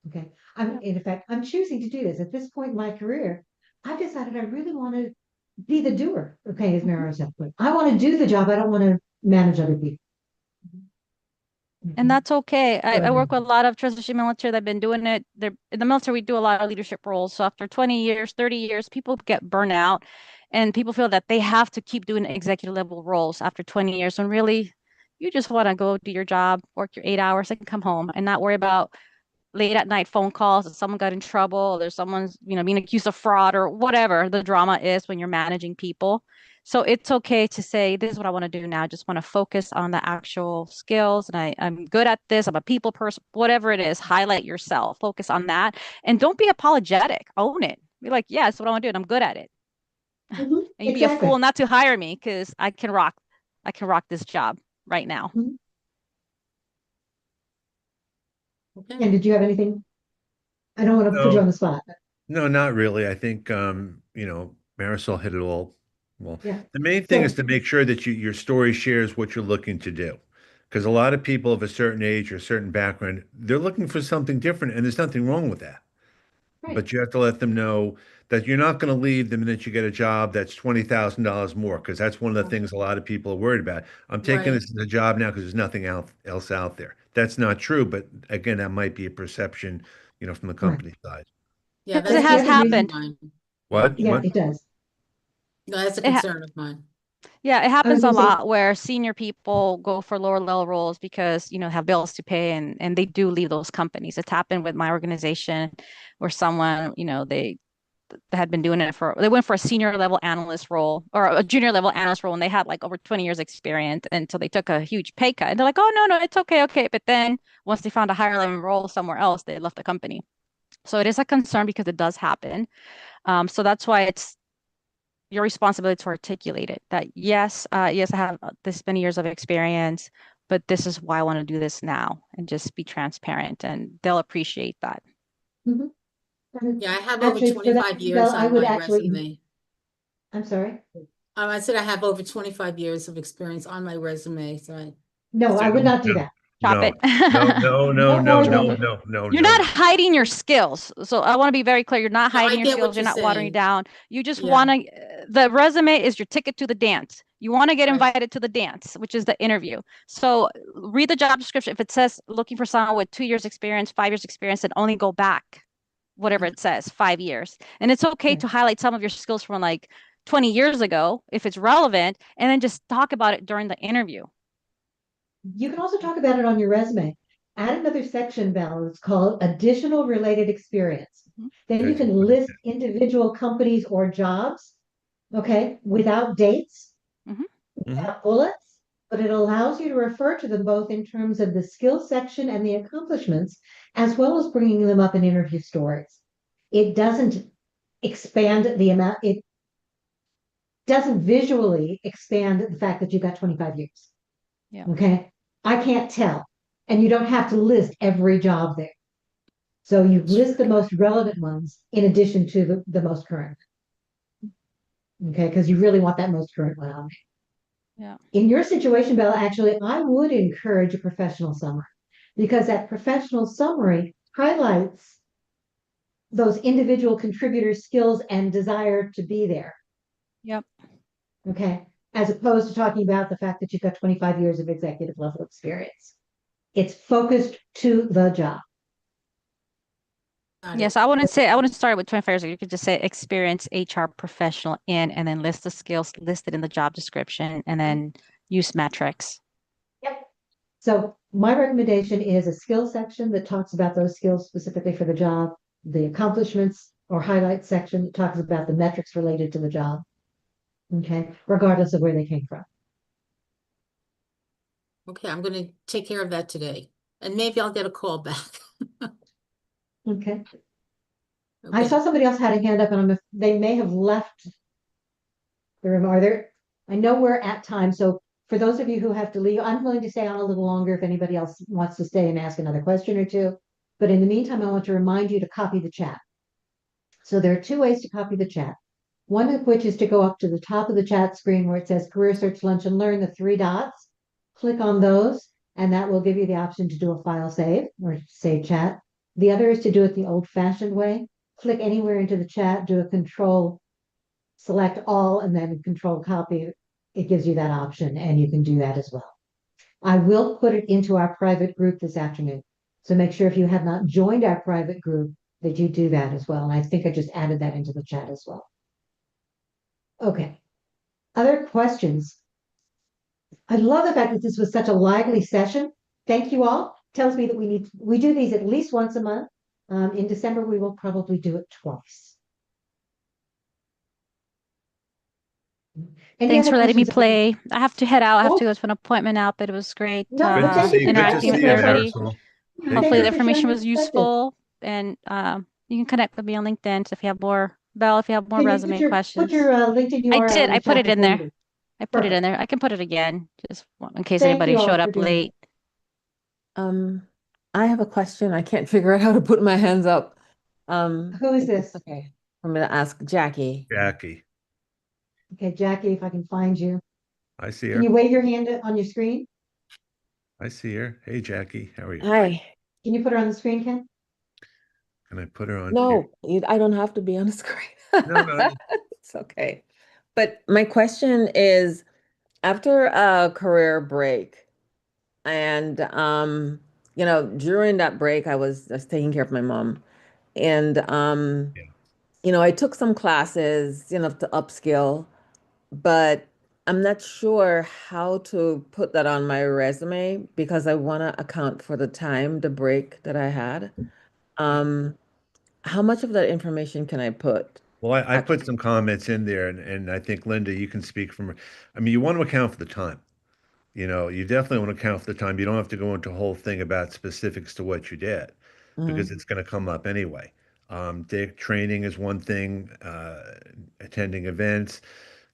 Okay. In fact, I'm choosing to do this at this point in my career. I've decided I really want to be the doer. Okay, as Mara said, I want to do the job. I don't want to manage other people. And that's okay. I work with a lot of transition military that have been doing it. They're in the military, we do a lot of leadership roles. So after 20 years, 30 years, people get burnt out and people feel that they have to keep doing executive level roles after 20 years, when really you just want to go do your job, work your 8 hours and come home and not worry about late at night phone calls that someone got in trouble, or there's someone's, being accused of fraud or whatever the drama is when you're managing people. So it's okay to say, this is what I want to do now. I just want to focus on the actual skills. And I'm good at this. I'm a people person, whatever it is, highlight yourself, focus on that. And don't be apologetic. Own it. Be like, yeah, that's what I want to do. And I'm good at it. And you'd be a fool not to hire me because I can rock this job right now. Okay. And did you have anything? I don't want to put you on the spot. No, not really. I think, Marisol hit it all. Well, yeah. The main thing is to make sure that your story shares what you're looking to do. Because a lot of people of a certain age or a certain background, they're looking for something different, and there's nothing wrong with that. Right. But you have to let them know that you're not going to leave the minute you get a job that's $20,000 more, because that's one of the things a lot of people are worried about. I'm taking this as a job now because there's nothing else out there. That's not true, but again, that might be a perception, from the company side. Yeah, it has happened. What? Yeah, What? it does. No, that's a concern of mine. Yeah, it happens a lot where senior people go for lower level roles because, have bills to pay and they do leave those companies. It's happened with my organization where someone, they had been doing it they went for a senior level analyst role or a junior level analyst role, and they had like over 20 years experience until they took a huge pay cut. And they're like, oh, no, it's okay. But then once they found a higher level role somewhere else, they left the company. So it is a concern because it does happen. So that's why it's your responsibility to articulate it, that yes, I have this many years of experience, but this is why I want to do this now, and just be transparent, and they'll appreciate that. Yeah, I have over 25 years on my resume. I'm sorry? I said I have over 25 years of experience on my resume. So No, I would not do that. Chop it. No. You're not hiding your skills. So I want to be very clear. You're not hiding your skills. You're not watering down. You just want to, the resume is your ticket to the dance. You want to get invited to the dance, which is the interview. So read the job description. If it says looking for someone with 2 years experience, 5 years experience, then only go back, whatever it says, 5 years. And it's okay to highlight some of your skills from like 20 years ago, if it's relevant, and then just talk about it during the interview. You can also talk about it on your resume. Add another section, Val. It's called additional related experience. Then you can list individual companies or jobs, okay, without dates, without bullets, but it allows you to refer to them both in terms of the skills section and the accomplishments, as well as bringing them up in interview stories. It doesn't expand the amount, it doesn't visually expand the fact that you've got 25 years. Yeah. Okay. I can't tell. And you don't have to list every job there. So you list the most relevant ones in addition to the most current. Okay, because you really want that most current one on Yeah. In your situation, Bella, actually, I would encourage a professional summary because that professional summary highlights those individual contributors' skills and desire to be there. Yep. Okay. As opposed to talking about the fact that you've got 25 years of executive level experience. It's focused to the job. Yes, I wouldn't start with 25 years. You could just say experience HR professional in, and then list the skills listed in the job description, and then use metrics. Yep. So my recommendation is a skill section that talks about those skills specifically for the job, the accomplishments or highlight section that talks about the metrics related to the job. Okay, regardless of where they came from. Okay, I'm gonna take care of that today, and maybe I'll get a call back. Okay. I Okay. saw somebody else had a hand up and they may have left the room. Are there? I know we're at time, so for those of you who have to leave, I'm willing to stay on a little longer if anybody else wants to stay and ask another question or two. But in the meantime, I want to remind you to copy the chat. So there are two ways to copy the chat. One of which is to go up to the top of the chat screen where it says Career Search Lunch and Learn, the 3 dots. Click on those, and that will give you the option to do a file save or save chat. The other is to do it the old-fashioned way. Click anywhere into the chat, do a control, select all, and then control copy. It gives you that option, and you can do that as well. I will put it into our private group this afternoon. So make sure if you have not joined our private group that you do that as well. And I think I just added that into the chat as well. Okay. Other questions? I love the fact that this was such a lively session. Thank you all. Tells me that we do these at least once a month. In December, we will probably do it twice. Any Thanks other for letting me questions? play. I have to head out. I have Oh. to go to an appointment now, but it was great No, but thank you for interacting with sharing your everybody. perspective. Hopefully the Thank you for sharing information your was perspective. useful, and you can connect with me on LinkedIn. So if you have more, Belle, if you have more Can you resume put questions. your LinkedIn URL I did. in the I put chat it in before you there. leave? I put it Perfect. in there. I can put it again, just in case Thank anybody you all showed for up doing late. I have a question. I can't figure out how to put my hands up. Who is this? Okay, I'm gonna ask Jackie. Jackie, Okay, Jackie, if I can find you. I see Can you her. wave your hand on your screen? I see her. Hey, Jackie, how are you? Hi. Can you put her on the screen, Ken? Can I put her on here? No, I don't have to be on the screen. No. It's okay. But my question is, after a career break, and during that break, I was just taking care of my mom, and I took some classes, to upskill, but I'm not sure how to put that on my resume because I want to account for the break that I had. How much of that information can I put? Well, I put some comments in there, and I think Linda, you can speak from. I mean, you want to account for the time. You definitely want to account for the time. You don't have to go into a whole thing about specifics to what you did because it's going to come up anyway. Training is one thing, attending events,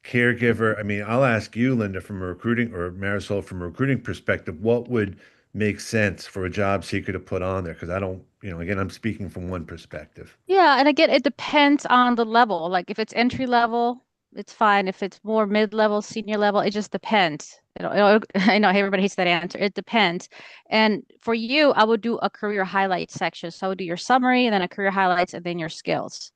caregiver. I mean, I'll ask you, Linda, from a recruiting or Marisol from a recruiting perspective, what would make sense for a job seeker to put on there? Because I don't, again, I'm speaking from one perspective. Yeah, and again, it depends on the level. Like if it's entry level, it's fine. If it's more mid-level, senior level, it just depends. I know everybody hates that answer. It depends. And for you, I would do a career highlights section. So I would do your summary and then a career highlights and then your skills.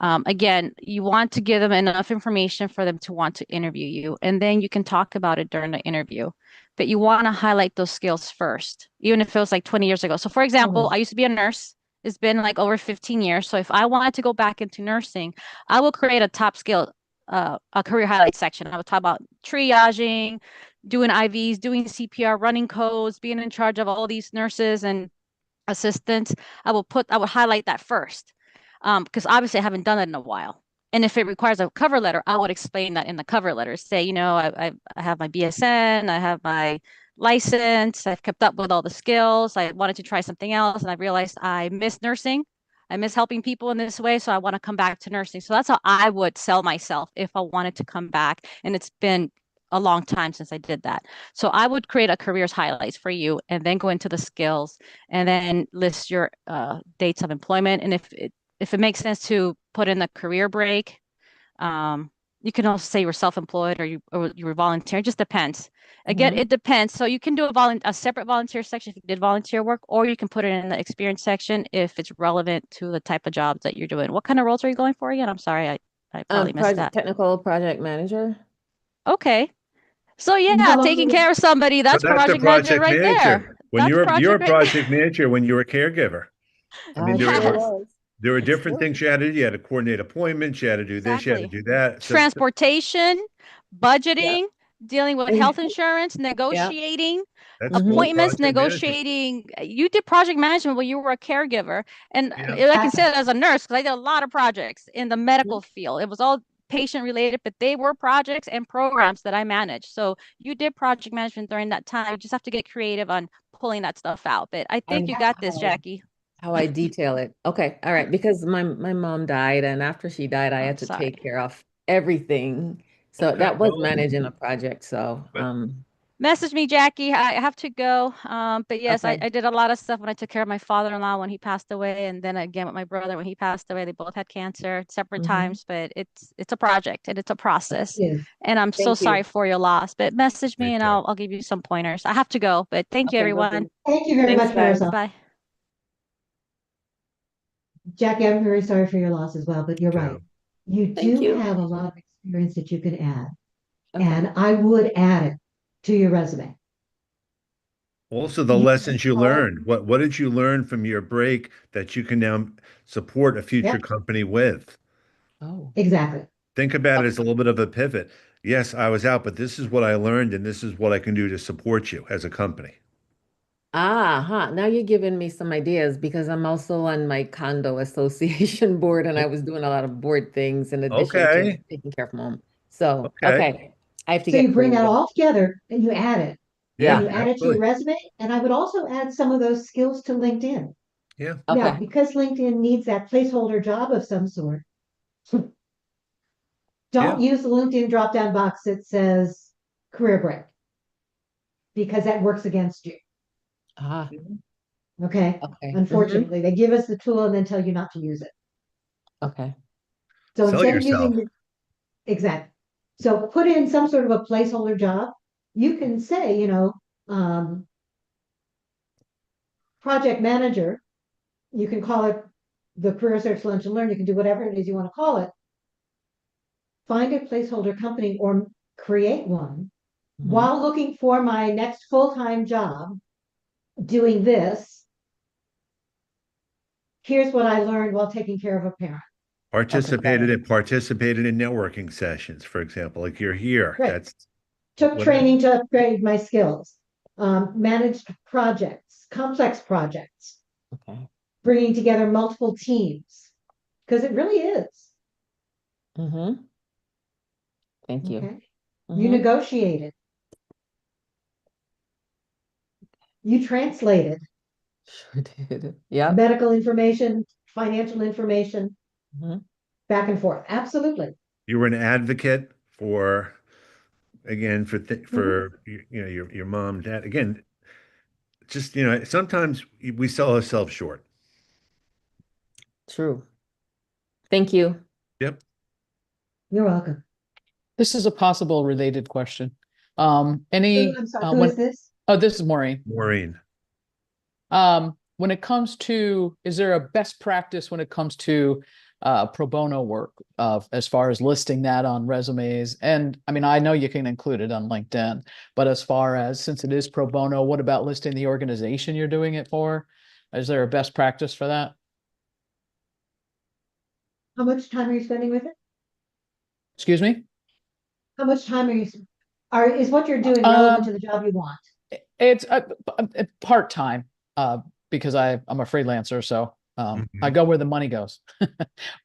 Again, you want to give them enough information for them to want to interview you, and then you can talk about it during the interview. But you want to highlight those skills first, even if it was like 20 years ago. So for example, I used to be a nurse. It's been like over 15 years. So if I wanted to go back into nursing, I will create a top skill, a career highlights section. I would talk about triaging, doing IVs, doing CPR, running codes, being in charge of all these nurses and assistants. I would highlight that first. Because obviously I haven't done it in a while. And if it requires a cover letter, I would explain that in the cover letter. Say, I have my BSN, I have my license, I've kept up with all the skills. I wanted to try something else, and I realized I miss nursing. I miss helping people in this way, so I want to come back to nursing. So that's how I would sell myself if I wanted to come back. And it's been a long time since I did that. So I would create a careers highlights for you and then go into the skills and then list your dates of employment. And if it makes sense to put in the career break, You can also say you were self-employed or you were volunteering. It just depends. Again, it depends. So you can do a separate volunteer section if you did volunteer work, or you can put it in the experience section if it's relevant to the type of jobs that you're doing. What kind of roles are you going for again? I'm sorry, I probably missed that. Technical project manager. Okay. So yeah, how long taking you- care of somebody, that's But that's the project management project right manager. there. When That's you're a project ma- project manager when you're a caregiver. I mean, Sure Yes. was. there were different things you had to do. You had to coordinate appointments, you had to do this, you had to Exactly. do that. So Transportation, budgeting, dealing with health insurance, negotiating, that's all appointments, project management. negotiating. You did project management when you were a caregiver. And Yeah. like you said, as a nurse, because I did a lot of projects in the medical field. It was all patient related, but they were projects and programs that I managed. So you did project management during that time. You just have to get creative on pulling that stuff out. But I think you got this, Jackie. How I detail it. Okay, all right. Because my mom died, and after she died, I I'm had to sorry. take care of everything. So Okay, that was well, managing a project. So Message me, Jackie. I have to go. But yes, Okay. I did a lot of stuff when I took care of my father-in-law when he passed away, and then again with my brother when he passed away. They both had cancer at separate times, but it's a project and it's a process. Yes. And I'm so Thank you. sorry for your loss. But message me Thank and you. I'll give you some pointers. I have to go, but thank you, Okay, will everyone. do. Thank you very Thanks, much, guys. Marisol. Bye. Jackie, I'm very sorry for your loss as well, but you're right. You Thank do you. have a lot of experience that you could add, Okay. and I would add it to your resume. Also, the You- lessons you learned. What did you learn from your break that you can now support a future Yeah. company with? Oh. Exactly. Think about it as a little bit of a pivot. Yes, I was out, but this is what I learned, and this is what I can do to support you as a company. Now you're giving me some ideas because I'm also on my condo association board, and I was doing a lot of board things in addition to Okay. taking care of mom. So Okay. okay, I have to So get you bring that creative. all together and you add it. Yeah, And you add it to your absolutely. resume, and I would also add some of those skills to LinkedIn. Yeah. Now, Okay. because LinkedIn needs that placeholder job of some sort, Yeah. don't use the LinkedIn drop-down box that says career break because that works against you. Ah, Okay. okay. Unfortunately, they give us the tool and then tell you not to use it. Okay. So Sell instead of yourself. using exactly. So put in some sort of a placeholder job. You can say, project manager. You can call it the career search lunch and learn. You can do whatever it is you want to call it. Find a placeholder company or create one while looking for my next full-time job doing this. Here's what I learned while taking care of a parent. Participated in networking sessions, for example, like you're here. Right. That's Took whatever. training to upgrade my skills. Managed projects, complex projects, Okay. bringing together multiple teams, because it really is. Thank you. Okay. You negotiated. You translated Sure did. Yep. medical information, financial information, back and forth. Absolutely. You were an advocate for, again, for your mom, dad. Again, just sometimes we sell ourselves short. True. Thank you. Yep. You're welcome. This is a possible related question. I'm sorry, who is this? Oh, this is Maureen. Maureen. When it comes to, is there a best practice when it comes to pro bono work as far as listing that on resumes? And I mean, I know you can include it on LinkedIn, but as far as, since it is pro bono, what about listing the organization you're doing it for? Is there a best practice for that? How much time are you spending with it? Excuse me? How much time is what you're doing relevant to the job you want? It's part-time because I'm a freelancer, so I go where the money goes.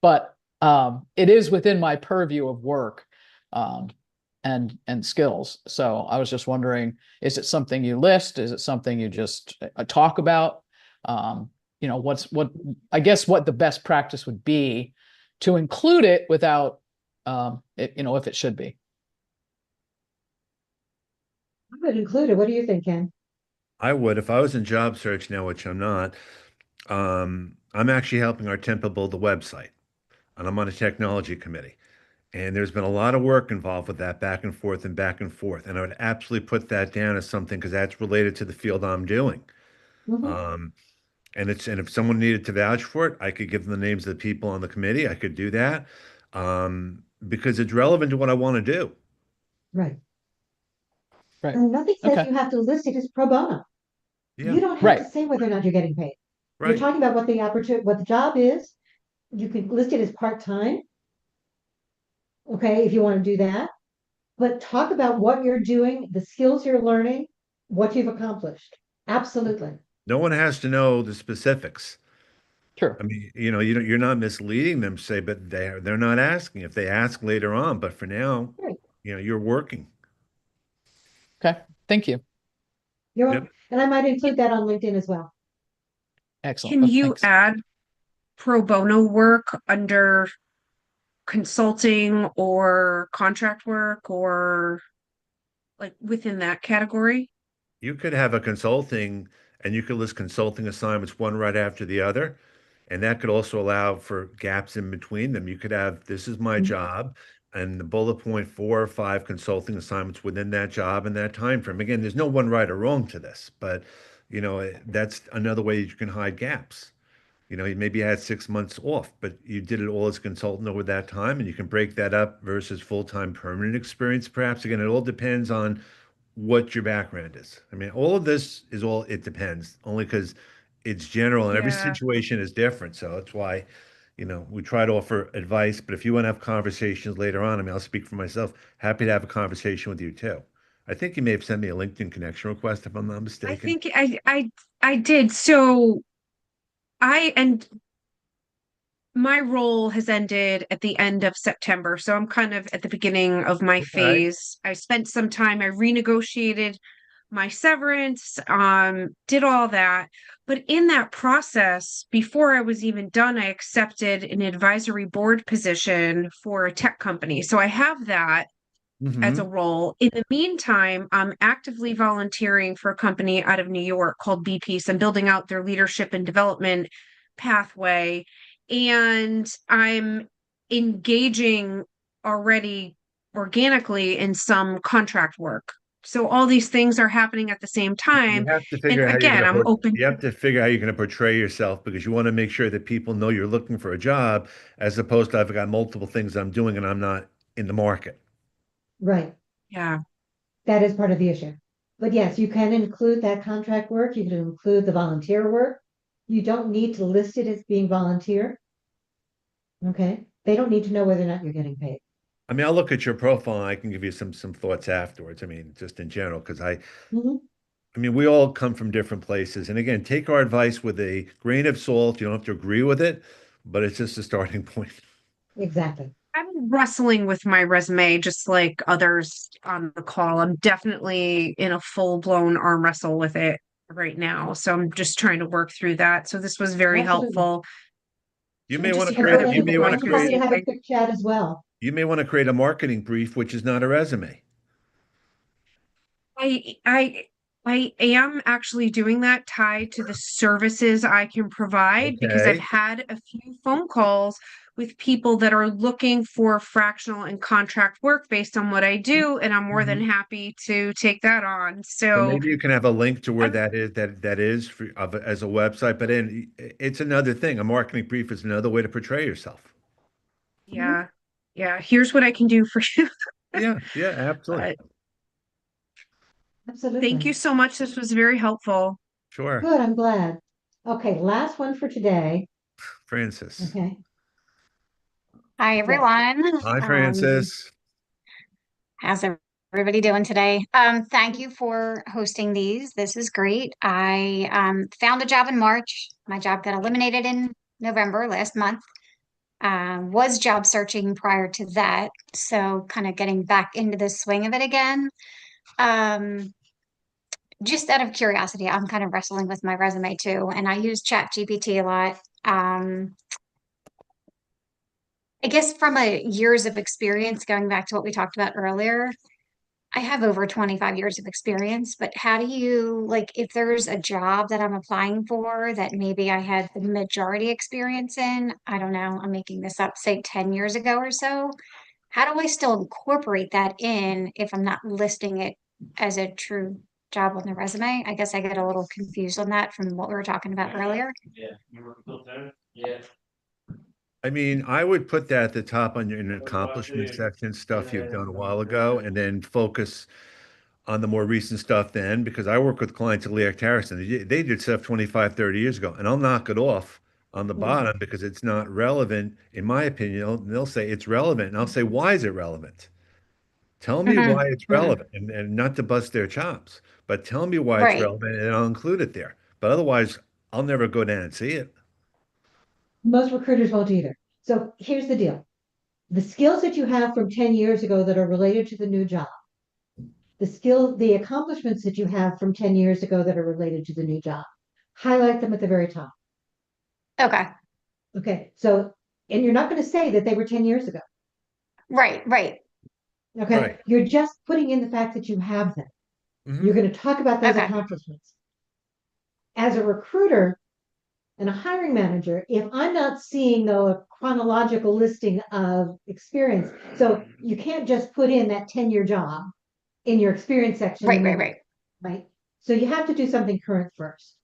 But it is within my purview of work and skills. So I was just wondering, is it something you list? Is it something you just talk about? I guess what the best practice would be to include it without if it should be. I would include it. What do you think, Ken? I would, if I was in job search now, which I'm not. I'm actually helping our Temple build the website, and I'm on a technology committee. And there's been a lot of work involved with that back and forth and back and forth. And I would absolutely put that down as something because that's related to the field I'm doing. Mhm. And if someone needed to vouch for it, I could give them the names of the people on the committee. I could do that because it's relevant to what I want to do. Right. Right. And nothing says Okay. you have to list it as pro bono. Yeah. You don't have Right. to say whether or not you're getting paid. You're Right. talking about what the opportunity, what the job is. You can list it as part-time. Okay, if you want to do that. But talk about what you're doing, the skills you're learning, what you've accomplished. Absolutely. No one has to know the specifics. Sure. I mean, you're not misleading them, say, but they're not asking. If they ask later on, but for now, Right. you're working. Okay. Thank you. You're Yep. welcome. And I might include that on LinkedIn as well. Excellent. Can Oh, you thanks. add pro bono work under consulting or contract work or like within that category? You could have a consulting and you could list consulting assignments one right after the other. And that could also allow for gaps in between them. You could have, this is my Mhm. job, and the bullet point 4 or 5 consulting assignments within that job and that time frame. Again, there's no one right or wrong to this, but that's another way you can hide gaps. You maybe had 6 months off, but you did it all as a consultant over that time, and you can break that up versus full-time permanent experience, perhaps. Again, it all depends on what your background is. I mean, all of this is all, it depends, only because it's general and every Yeah. situation is different. So that's why, we try to offer advice, but if you want to have conversations later on, I mean, I'll speak for myself, happy to have a conversation with you too. I think you may have sent me a LinkedIn connection request if I'm not I mistaken. think I did. So and my role has ended at the end of September. So I'm kind of at the beginning of my Okay. phase. I spent some time, I renegotiated my severance, did all that. But in that process, before I was even done, I accepted an advisory board position for a tech company. So I have that as a Mhm. role. In the meantime, I'm actively volunteering for a company out of New York called B Piece. I'm building out their leadership and development pathway. And I'm engaging already organically in some contract work. So all these things are happening at the same time. You have to And figure out how you're again, going I'm to open. you have to figure out how you're going to portray yourself because you want to make sure that people know you're looking for a job as opposed to I've got multiple things I'm doing and I'm not in the market. Right. Yeah. That is part of the issue. But yes, you can include that contract work. You can include the volunteer work. You don't need to list it as being volunteer. Okay. They don't need to know whether or not you're getting paid. I mean, I'll look at your profile and I can give you some thoughts afterwards. I mean, just in general, because Mhm. I mean, we all come from different places. And again, take our advice with a grain of salt. You don't have to agree with it, but it's just a starting point. Exactly. I'm wrestling with my resume just like others on the call. I'm definitely in a full-blown arm wrestle with it right now. So I'm just trying to work through that. So this was very Absolutely. helpful. You And may want just to to hear create other you people's may want to I'm happy to create have a quick chat as well. you may want to create a marketing brief, which is not a resume. I am actually doing that tied to the services I can provide because I've Okay. had a few phone calls with people that are looking for fractional and contract work based on what I do, and I'm more than Mhm. happy to take that on. So So maybe you can have a link to where I'm that is as a website. But then it's another thing. A marketing brief is another way to portray yourself. yeah, yeah, here's what I can do for you. Yeah, yeah, absolutely. But Absolutely. thank you so much. This was very helpful. Sure. Good. I'm glad. Okay. Last one for today. Francis. Okay. Hi, Yes. everyone. Hi, Francis. How's everybody doing today? Thank you for hosting these. This is great. I found a job in March. My job got eliminated in November last month. Was job searching prior to that, so kind of getting back into the swing of it again. Just out of curiosity, I'm kind of wrestling with my resume too, and I use ChatGPT a lot. I guess from a years of experience, going back to what we talked about earlier, I have over 25 years of experience, but how do you, like, if there's a job that I'm applying for that maybe I had the majority experience in, I don't know, I'm making this up, say 10 years ago or so, how do I still incorporate that in if I'm not listing it as a true job on the resume? I guess I get a little confused on that from what we were talking about earlier. I mean, I would put that at the top on your in accomplishment section, stuff you've done a while ago, and then focus on the more recent stuff then, because I work with clients at Lee Act Harrison. They did stuff 25, 30 years ago, and I'll knock it off on the bottom because it's not relevant, in my opinion. They'll say it's relevant, and I'll say, why is it relevant? Tell me Mhm, why it's mhm. relevant, and not to bust their chops, but tell me why it's Right. relevant, and I'll include it there. But otherwise, I'll never go down and see it. Most recruiters won't either. So here's the deal. The skills that you have from 10 years ago that are related to the new job, the accomplishments that you have from 10 years ago that are related to the new job, highlight them at the very top. Okay. Okay. So, and you're not going to say that they were 10 years ago. Right, right. Okay. Right. You're just putting in the fact that you have them. Mhm. You're going to talk about those Okay. accomplishments. As a recruiter and a hiring manager, if I'm not seeing the chronological listing of experience, so you can't just put in that 10-year job in your experience section. Right, and right, then- right. Right. So you have to do something current first.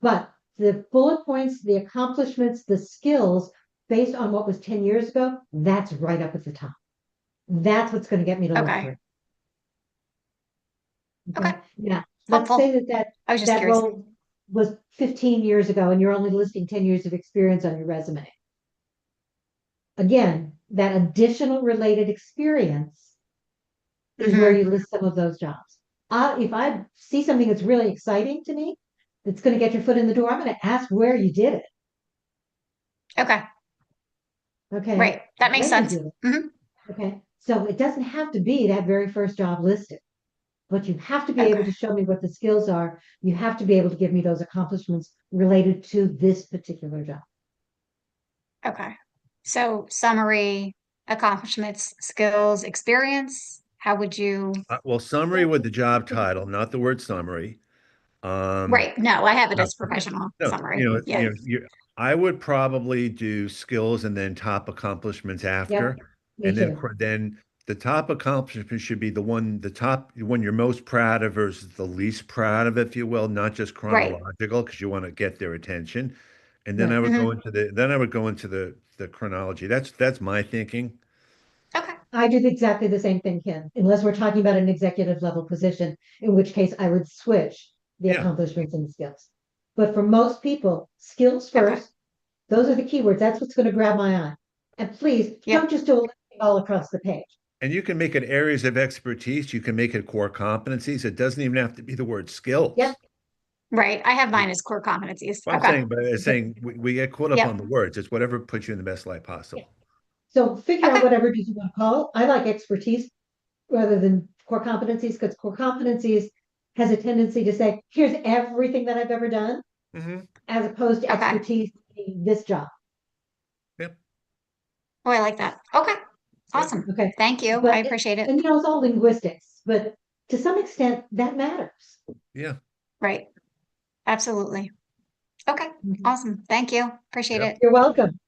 But the bullet points, the accomplishments, the skills based on what was 10 years ago, that's right up at the top. That's what's going to get me to look Okay. for it. Okay. Yeah. Let's Helpful. say that I was just that curious. role was 15 years ago and you're only listing 10 years of experience on your resume. Again, that additional related experience is where Mhm. you list some of those jobs. If I see something that's really exciting to me, that's going to get your foot in the door, I'm going to ask where you did it. Okay. Okay. Right. That makes When you sense. did it. Mhm. Okay. So it doesn't have to be that very first job listed, but you have to be able Okay. to show me what the skills are. You have to be able to give me those accomplishments related to this particular job. Okay. So summary, accomplishments, skills, experience. How would you? Well, summary with the job title, not the word summary. Right. No, I have it as professional No, summary. Yeah. I would probably do skills and then top accomplishments after. Me And too. then the top accomplishment should be the one you're most proud of versus the least proud of, if you will, not just Right. chronological, because you want to get their attention. And then Right. I would go Mhm. into the chronology. That's my thinking. Okay. I do exactly the same thing, Ken, unless we're talking about an executive level position, in which case I would switch the Yeah. accomplishments and skills. But for most people, skills Okay. first. Those are the keywords. That's what's going to grab my eye. And please Yep. don't just do a listing all across the page. And you can make it areas of expertise. You can make it core competencies. It doesn't even have to be the word skills. Yep. Right. I have mine as core competencies. Well, I'm Okay. saying, but it's saying we get caught up Yep. on the words. It's whatever puts you in the best light possible. So figure out Okay. whatever it is you want to call it. I like expertise rather than core competencies, because core competencies has a tendency to say, here's everything that I've ever done, as opposed to Okay. expertise in this job. Yep. Oh, I like that. Okay. Awesome. Okay. Thank you. But I appreciate it. And it's all linguistics, but to some extent that matters. Yeah. Right. Absolutely. Okay. Awesome. Thank you. Appreciate it. You're welcome.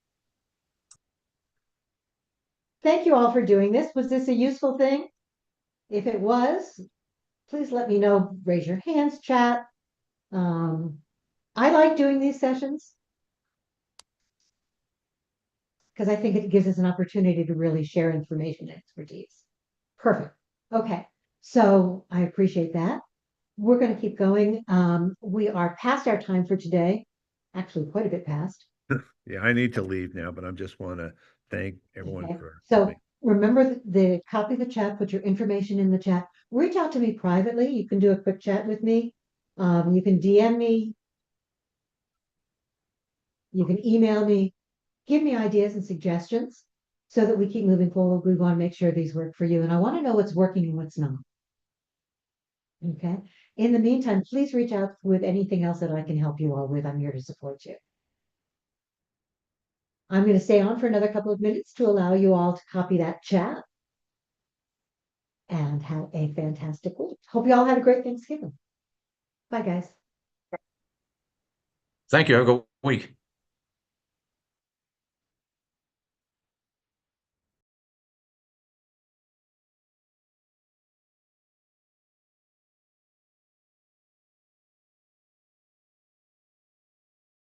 Thank you all for doing this. Was this a useful thing? If it was, please let me know. Raise your hands, chat. I like doing these sessions because I think it gives us an opportunity to really share information and expertise. Perfect. Okay. So I appreciate that. We're going to keep going. We are past our time for today. Actually, quite a bit past. Yeah, I need to leave now, but I just want to thank everyone Okay. for So coming. remember the copy of the chat, put your information in the chat. Reach out to me privately. You can do a quick chat with me. You can DM me. You can email me. Give me ideas and suggestions so that we keep moving forward. We want to make sure these work for you. And I want to know what's working and what's not. Okay. In the meantime, please reach out with anything else that I can help you all with. I'm here to support you. I'm going to stay on for another couple of minutes to allow you all to copy that chat. And have a fantastic week. Hope you all had a great Thanksgiving. Bye, guys. Thank you. Have a good week.